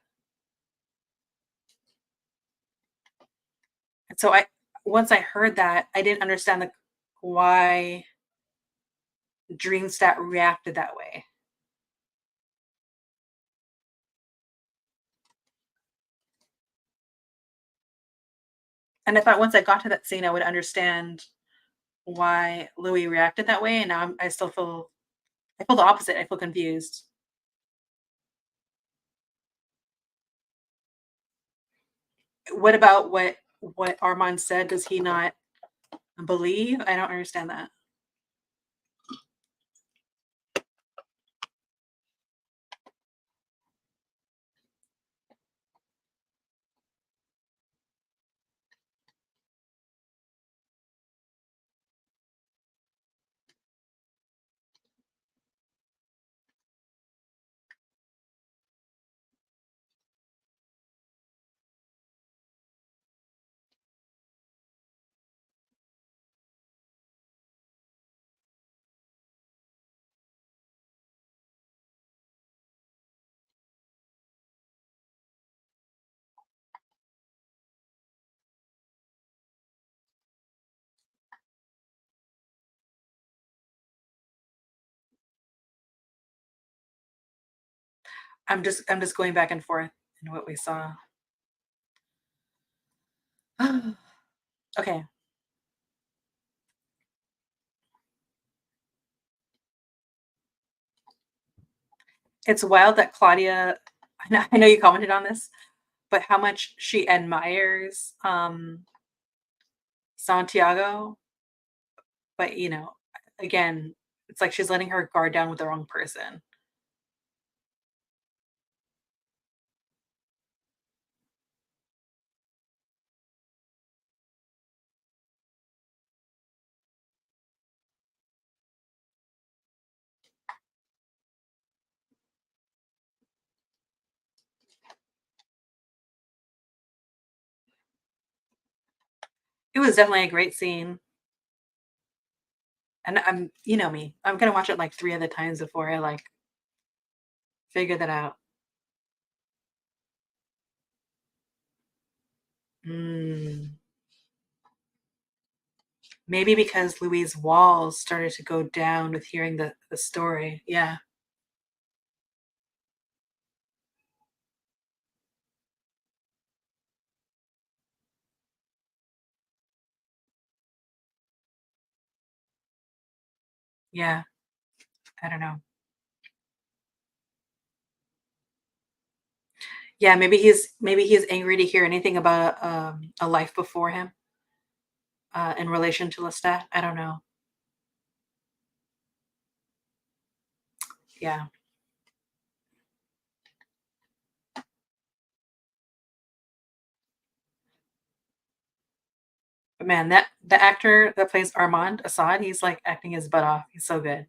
And so I once I heard that, I didn't understand why Dreamstat reacted that way. And I thought once I got to that scene, I would understand why Louis reacted that way. And now I still feel I feel the opposite. I feel confused. What about what Armand said? Does he not believe? I don't understand that. I'm just going back and forth in what we saw. Okay. It's wild that Claudia I know you commented on this, but how much she admires Santiago, but again, it's like she's letting her guard down with the wrong person. It was definitely a great scene. And you know me, I'm gonna watch it like 3 other times before I like figure that out. Mm. Maybe because Louis' walls started to go down with hearing the story. Yeah. Yeah. I don't know. Yeah, maybe he's angry to hear anything about a life before him in relation to Lestat. I don't know. Yeah. But man, that the actor that plays Armand Assad, he's like acting his butt off. He's so good.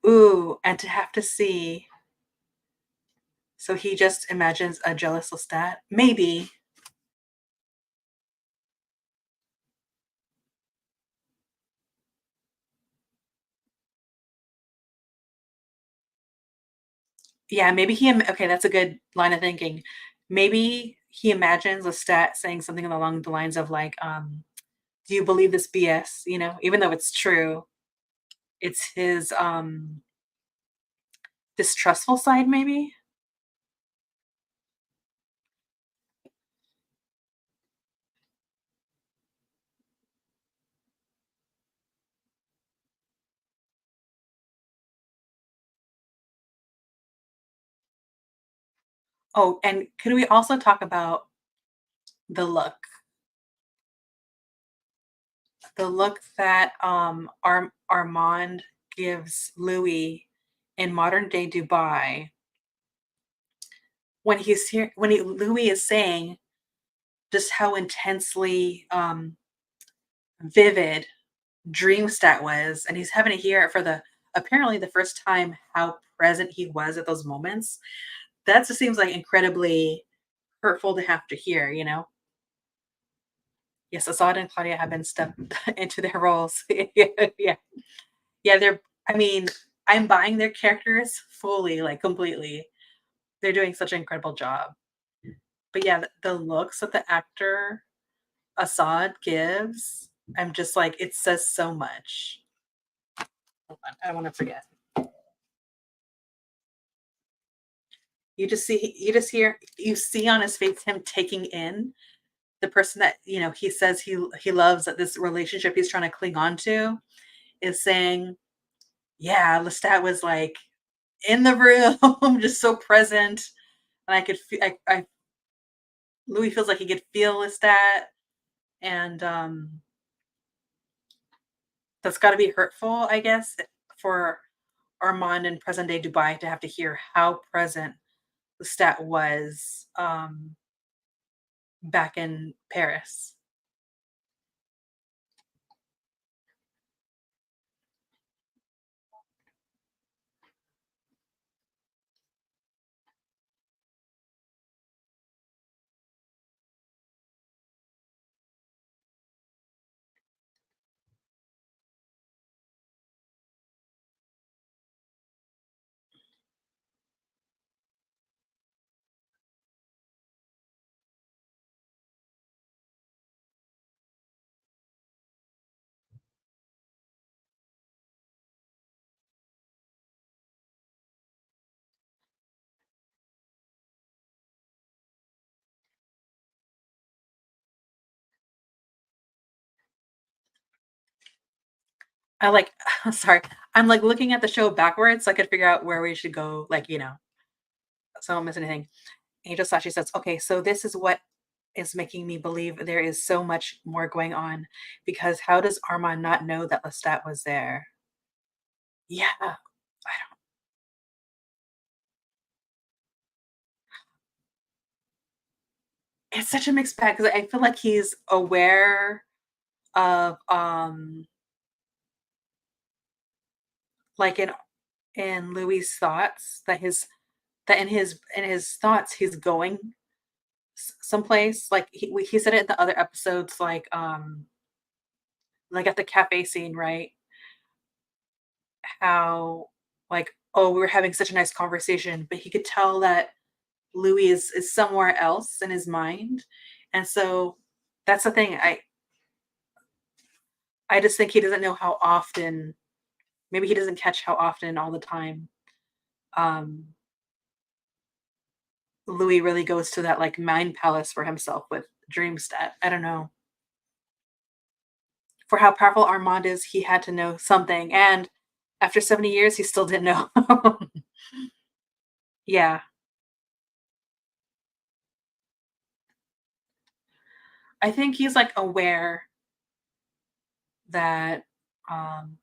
Ooh, and to have to see. So he just imagines a jealous Lestat. Maybe. Yeah, maybe okay, that's a good line of thinking. Maybe he imagines Lestat saying something along the lines of like, do you believe this BS? Even though it's true, it's his distrustful side, maybe. Oh, and could we also talk about the look? The look that Armand gives Louis in modern day Dubai when he's here when Louis is saying just how intensely vivid Dreamstat was, and he's having to hear it for the apparently the first time how present he was at those moments, that just seems like incredibly hurtful to have to hear, you know? Yes, Assad and Claudia have been stepped into their roles. Yeah, yeah. Yeah, they're I mean, I'm buying their characters fully, like, completely. They're doing such an incredible job. But yeah, the looks that the actor Assad gives, I'm just like, it says so much. Hold on, I don't wanna forget. You see on his face him taking in the person that, he says he loves, that this relationship he's trying to cling on to is saying, "Yeah, Lestat was, like, in the room, just so present, and I could fee I Louis feels like he could feel Lestat, and, that's gotta be hurtful, I guess, for Armand in present day Dubai to have to hear how present Lestat was, back in Paris. I like sorry, I'm, like, looking at the show backwards so I could figure out where we should go, like, so I don't miss anything. Angel Sashi says, "Okay, so this is what is making me believe there is so much more going on, because how does Armand not know that Lestat was there?" Yeah, I don't it's such a mixed bag because I feel like he's aware of, like, in Louis' thoughts, that in his thoughts, he's going someplace, like, he said it in the other episodes, like, at the cafe scene, right? How, like, "Oh, we were having such a nice conversation," but he could tell that Louis is somewhere else in his mind, and so that's the thing, I just think he doesn't know how often, maybe he doesn't catch how often all the time, um, Louis really goes to that, like, mind palace for himself with Dreamstat. I don't know. For how powerful Armand is, he had to know something, and after 70 years, he still didn't know. Yeah. I think he's, like, aware that, um,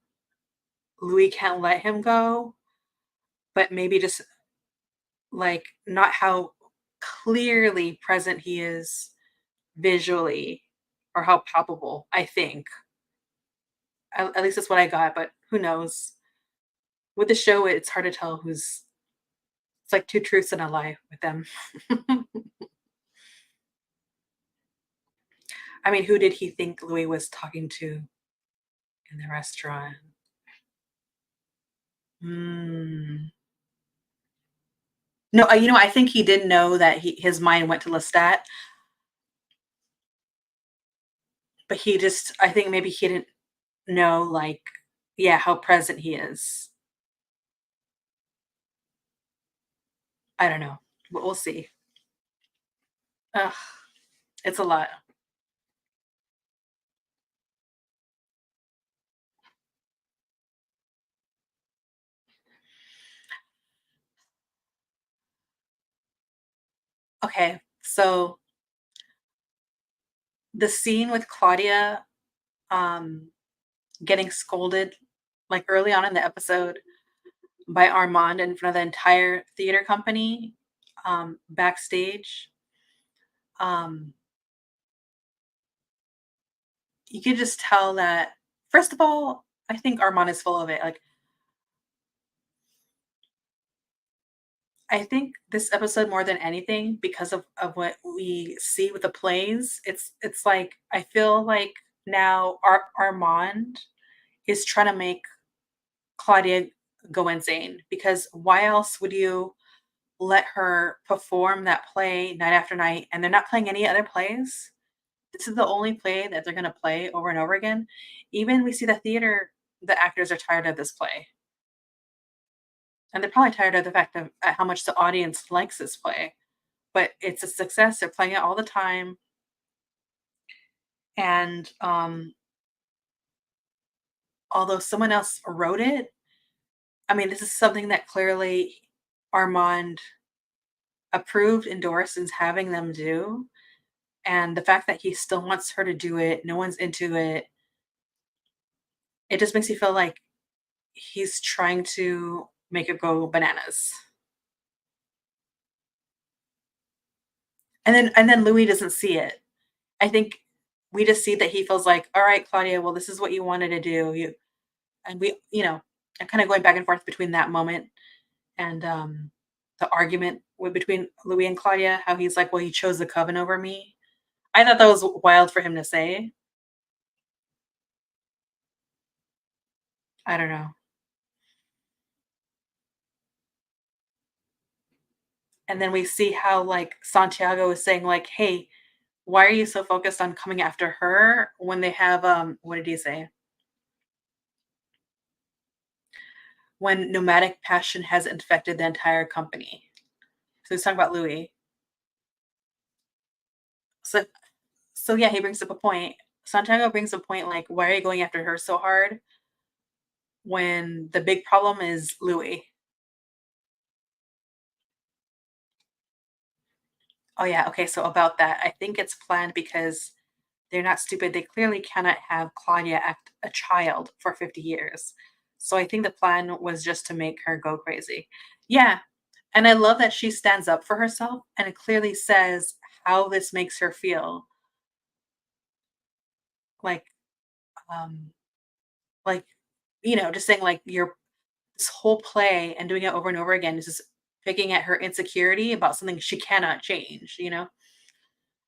Louis can't let him go, but maybe just, like, not how clearly present he is visually or how palpable, I think. At least that's what I got, but who knows? With the show, it's hard to tell who's it's like 2 truths and a lie with them. I mean, who did he think Louis was talking to in the restaurant? Mm. No, I think he did know that his mind went to Lestat, but he just I think maybe he didn't know, like, yeah, how present he is. I don't know. We'll see. Ugh, it's a lot. Okay, so the scene with Claudia, um, getting scolded, like, early on in the episode by Armand in front of the entire theater company, backstage, um, you could just tell that first of all, I think Armand is full of it, like, I think this episode more than anything because of what we see with the plays, it's like I feel like now Armand is trying to make Claudia go insane because why else would you let her perform that play night after night and they're not playing any other plays? This is the only play that they're going to play over and over again. Even we see the actors are tired of this play. And they're probably tired of the fact of how much the audience likes this play. But it's a success. They're playing it all the time. And although someone else wrote it, I mean, this is something that clearly Armand approved, endorsed, and is having them do. And the fact that he still wants her to do it, no one's into it, it just makes you feel like he's trying to make it go bananas. And then Louis doesn't see it. I think we just see that he feels like, all right, Claudia, well, this is what you wanted to do. And we, I'm kind of going back and forth between that moment and the argument between Louis and Claudia, how he's like, well, he chose the coven over me. I thought that was wild for him to say. I don't know. And then we see how like Santiago is saying like, "Hey, why are you so focused on coming after her when they have what did he say? When nomadic passion has infected the entire company." So he's talking about Louis. So so yeah, he brings up a point. Santiago brings a point like, "Why are you going after her so hard when the big problem is Louis?" Oh yeah, okay, so about that, I think it's planned because they're not stupid. They clearly cannot have Claudia act a child for 50 years. So I think the plan was just to make her go crazy. Yeah. And I love that she stands up for herself and it clearly says how this makes her feel. Like, um, like, just saying like you're this whole play and doing it over and over again is just picking at her insecurity about something she cannot change.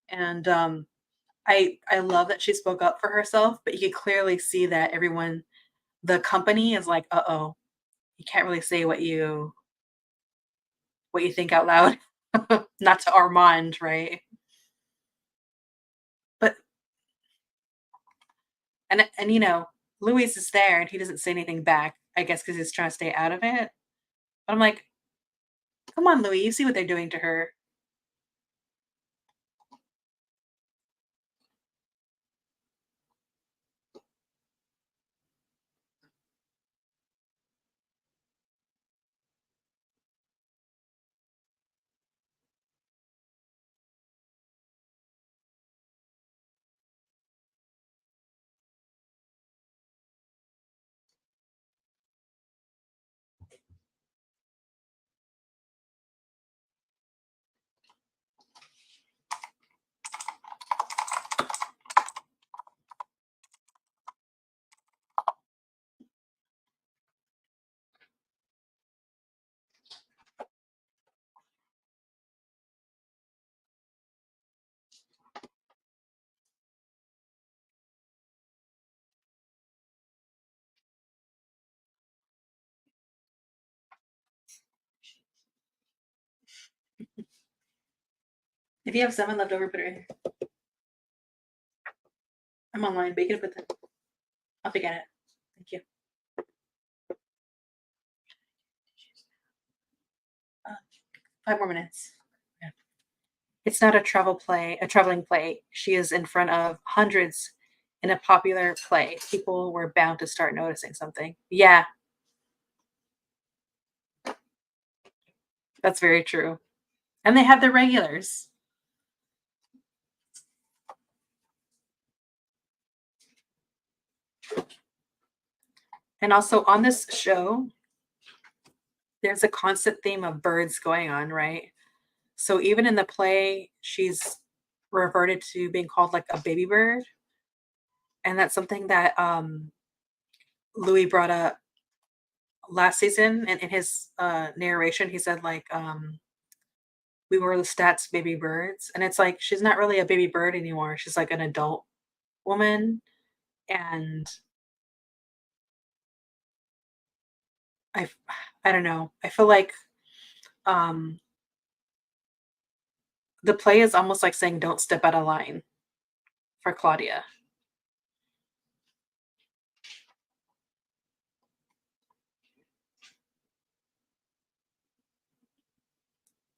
And I love that she spoke up for herself, but you could clearly see that the company is like, "Uh-oh, you can't really say what you think out loud." Not to Armand, right? But Louis is there and he doesn't say anything back, I guess because he's trying to stay out of it. But I'm like, "Come on, Louis, you see what they're doing to her." If you have salmon left over, put it right here. I'm online, but you can put that. I'll forget it. Thank you. 5 more minutes. Yeah. It's not a traveling play. She is in front of hundreds in a popular play. People were bound to start noticing something. Yeah, that's very true. And they have their regulars. And also on this show, there's a constant theme of birds going on, right? So even in the play, she's reverted to being called like a baby bird. And that's something that Louis brought up last season in his narration, he said like we were the stats baby birds, and it's like she's not really a baby bird anymore. She's like an adult woman, and I I don't know. I feel like um the play is almost like saying don't step out of line for Claudia.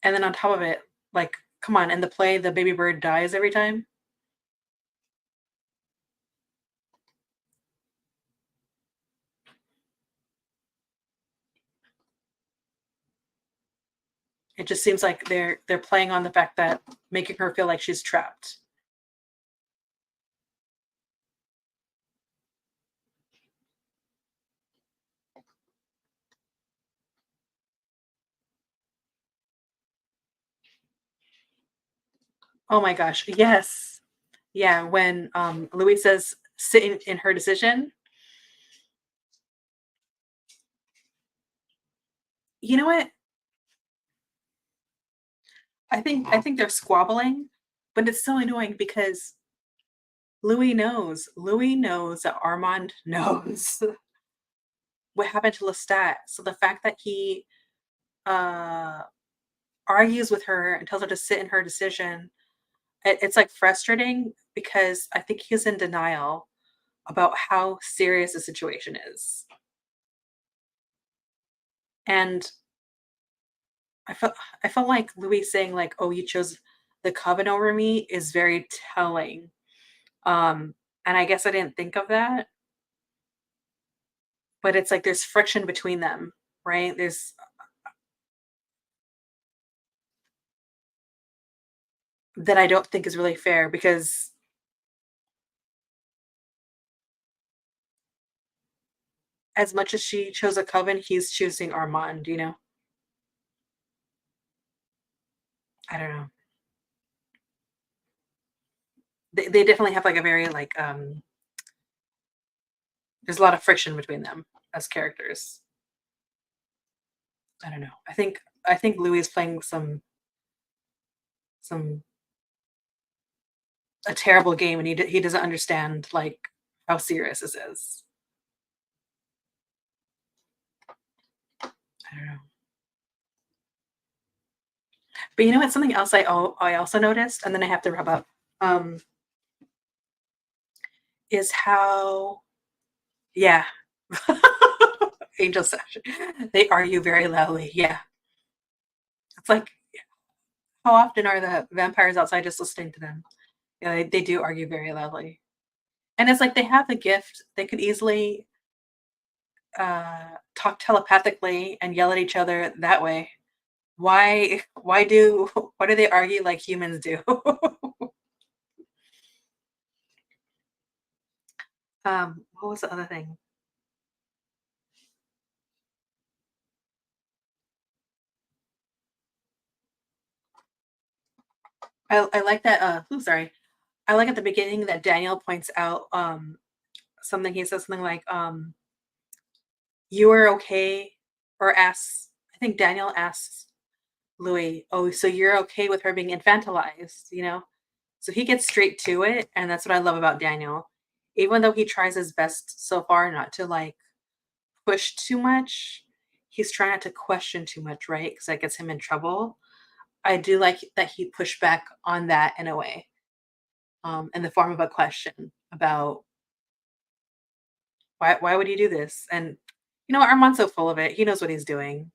And then on top of it, like come on, in the play the baby bird dies every time. It just seems like they're playing on the fact that making her feel like she's trapped. Oh my gosh, yes. Yeah, when Louis says sit in her decision, you know what? I think they're squabbling, but it's so annoying because Louis knows. Louis knows that Armand knows what happened to Lestat. So the fact that he uh argues with her and tells her to sit in her decision, it's like frustrating because I think he's in denial about how serious the situation is. And I felt like Louis saying like, "Oh, you chose the coven over me" is very telling. Um, and I guess I didn't think of that, but it's like there's friction between them, right? There's that I don't think is really fair because as much as she chose a coven, he's choosing Armand, you know? I don't know. They definitely have like a very like there's a lot of friction between them as characters. I don't know. I think Louis is playing some a terrible game and he doesn't understand like how serious this is. I don't know. But you know what? Something else I also noticed, and then I have to wrap up. Um, is how yeah, Angel Session. They argue very loudly. Yeah, it's like how often are the vampires outside just listening to them? Yeah, they do argue very loudly, and it's like they have the gift. They could easily talk telepathically and yell at each other that way. Why do they argue like humans do? What was the other thing? I like that. Sorry. I like at the beginning that Daniel points out something. He says something like, "You are okay," or asks. I think Daniel asks Louis, "Oh, so you're okay with her being infantilized?" You know. So he gets straight to it, and that's what I love about Daniel. Even though he tries his best so far not to like push too much, he's trying not to question too much, right? Because that gets him in trouble. I do like that he pushed back on that in a way, in the form of a question about why would he do this? And you know, Armand's so full of it. He knows what he's doing.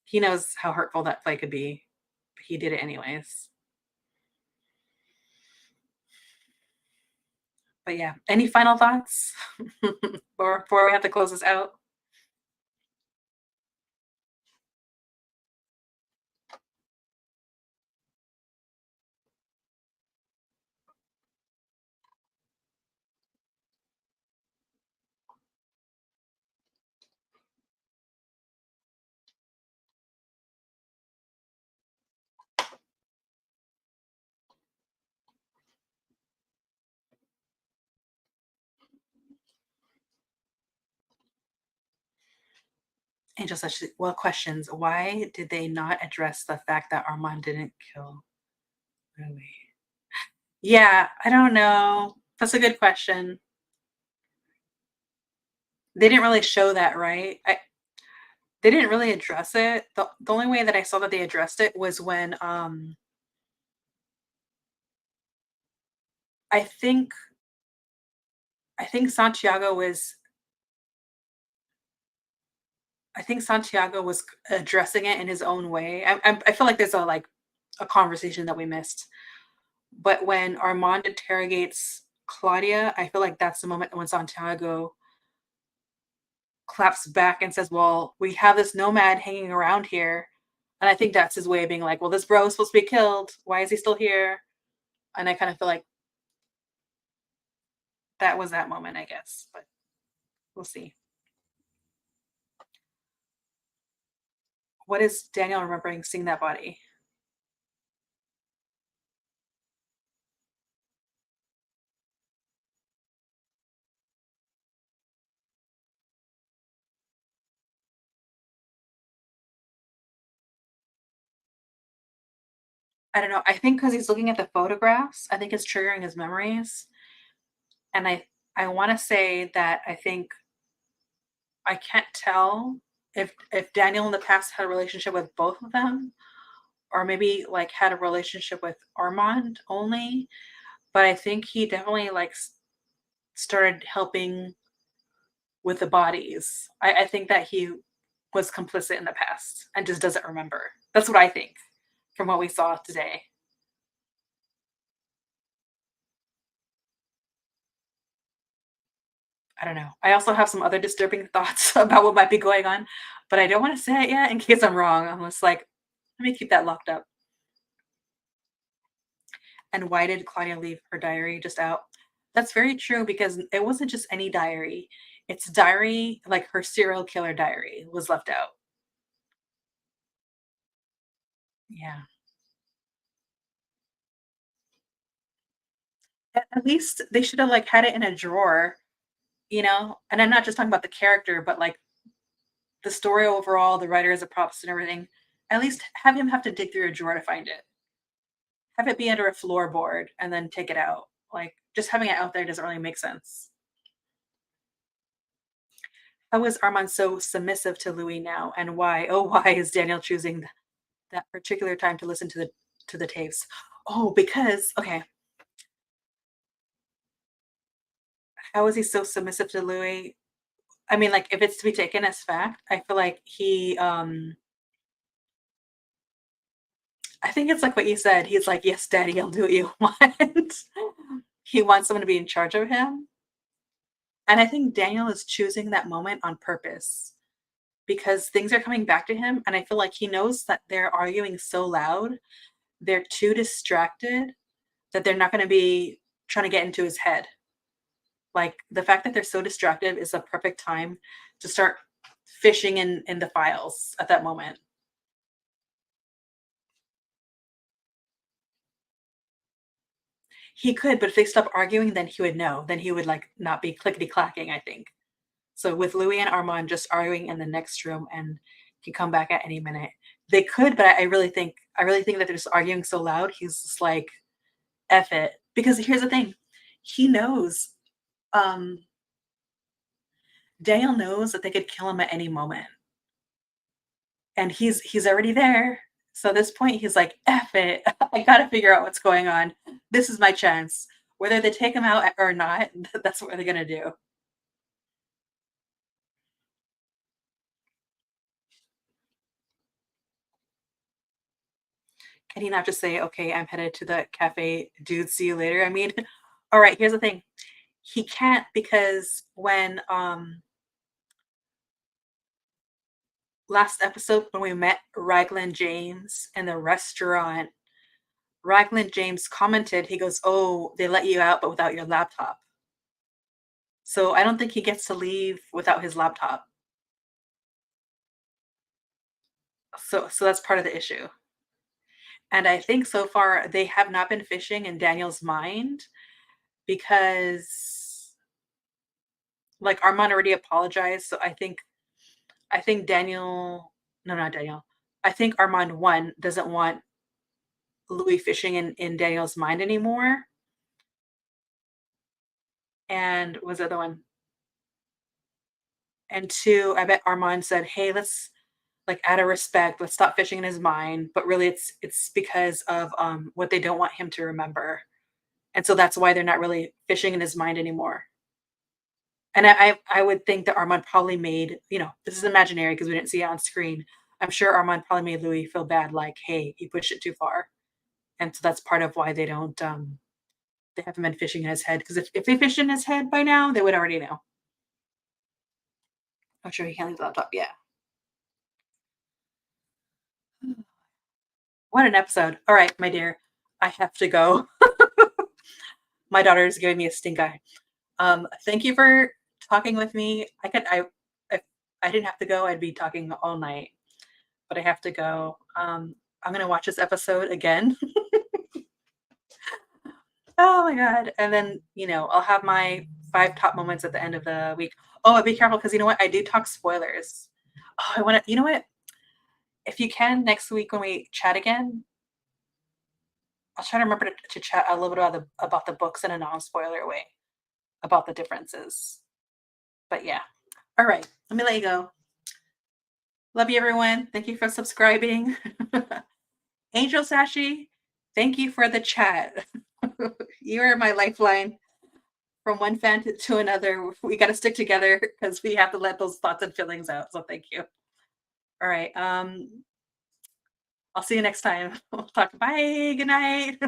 He knows how hurtful that play could be. But he did it anyways. But yeah, any final thoughts before we have to close this out? Angel says, well, questions. Why did they not address the fact that Armand didn't kill Louis? Yeah, I don't know. That's a good question. They didn't really show that, right? They didn't really address it. The only way that I saw that they addressed it was when I think I think Santiago was I think Santiago was addressing it in his own way. I feel like there's a conversation that we missed. But when Armand interrogates Claudia, I feel like that's the moment when Santiago claps back and says, "Well, we have this nomad hanging around here." And I think that's his way of being like, "Well, this bro is supposed to be killed. Why is he still here?" And I kind of feel like that was that moment, I guess. But we'll see. What is Daniel remembering seeing that body? I don't know. I think because he's looking at the photographs, I think it's triggering his memories. And I want to say that I think I can't tell if Daniel in the past had a relationship with both of them, or maybe like had a relationship with Armand only. But I think he definitely started helping with the bodies. I think that he was complicit in the past and just doesn't remember. That's what I think from what we saw today. I don't know. I also have some other disturbing thoughts about what might be going on, but I don't want to say it yet in case I'm wrong. I'm just like, let me keep that locked up. And why did Claudia leave her diary just out? That's very true because it wasn't just any diary. It's diary, like her serial killer diary was left out. Yeah. At least they should have had it in a drawer, And I'm not just talking about the character, but the story overall, the writer as a props and everything. At least have him have to dig through a drawer to find it. Have it be under a floorboard and then take it out. Just having it out there doesn't really make sense. How is Armand so submissive to Louis now, and why? Oh, why is Daniel choosing that particular time to listen to the tapes? Oh, because okay, how is he so submissive to Louis? I mean, if it's to be taken as fact, I feel like I think it's like what you said. He's like, "Yes, daddy, I'll do what you want." He wants someone to be in charge of him. And I think Daniel is choosing that moment on purpose because things are coming back to him. And I feel like he knows that they're arguing so loud, they're too distracted that they're not going to be trying to get into his head. The fact that they're so distracted is a perfect time to start fishing in the files at that moment. He could, but if they stop arguing, then he would know. Then he would not be clickety clacking, I think. So with Louis and Armand just arguing in the next room and he come back at any minute. They could, but I really think that they're just arguing so loud, he's just like, F it. Because here's the thing. He knows, um, Daniel knows that they could kill him at any moment. And he's already there. So at this point, he's like, F it. I gotta figure out what's going on. This is my chance. Whether they take him out or not, that's what they're gonna do. Can he not just say, "Okay, I'm headed to the cafe, dude, see you later"? I mean, all right, here's the thing. He can't because when last episode when we met Raglan James in the restaurant, Raglan James commented, he goes, "Oh, they let you out but without your laptop." So I don't think he gets to leave without his laptop. So that's part of the issue. And I think so far they have not been fishing in Daniel's mind because Armand already apologized. So I think I think Daniel no, not Daniel. I think Armand 1 doesn't want Louis fishing in Daniel's mind anymore, and was the other one? And 2, I bet Armand said, "Hey, let's like, out of respect, let's stop fishing in his mind," but really it's because of, what they don't want him to remember, and so that's why they're not really fishing in his mind anymore. And I would think that Armand probably made this is imaginary because we didn't see it on screen. I'm sure Armand probably made Louis feel bad, like, "Hey, you pushed it too far." And so that's part of why they haven't been fishing in his head, because if they fished in his head by now, they would already know. I'm sure he can't leave the laptop, yeah. What an episode. All right, my dear, I have to go. My daughter is giving me a stink eye. Thank you for talking with me. If I didn't have to go, I'd be talking all night, but I have to go. I'm gonna watch this episode again. Oh my god! And then I'll have my 5 top moments at the end of the week. Oh, and be careful because you know what? I do talk spoilers. Oh, I want to. You know what? If you can next week when we chat again, I'll try to remember to chat a little bit about the books in a non-spoiler way about the differences. But yeah. All right. Let me let you go. Love you, everyone. Thank you for subscribing. Angel Sashi, thank you for the chat. You are my lifeline from one fan to another. We got to stick together because we have to let those thoughts and feelings out. So thank you. All right. I'll see you next time. We'll talk. Bye. Good night.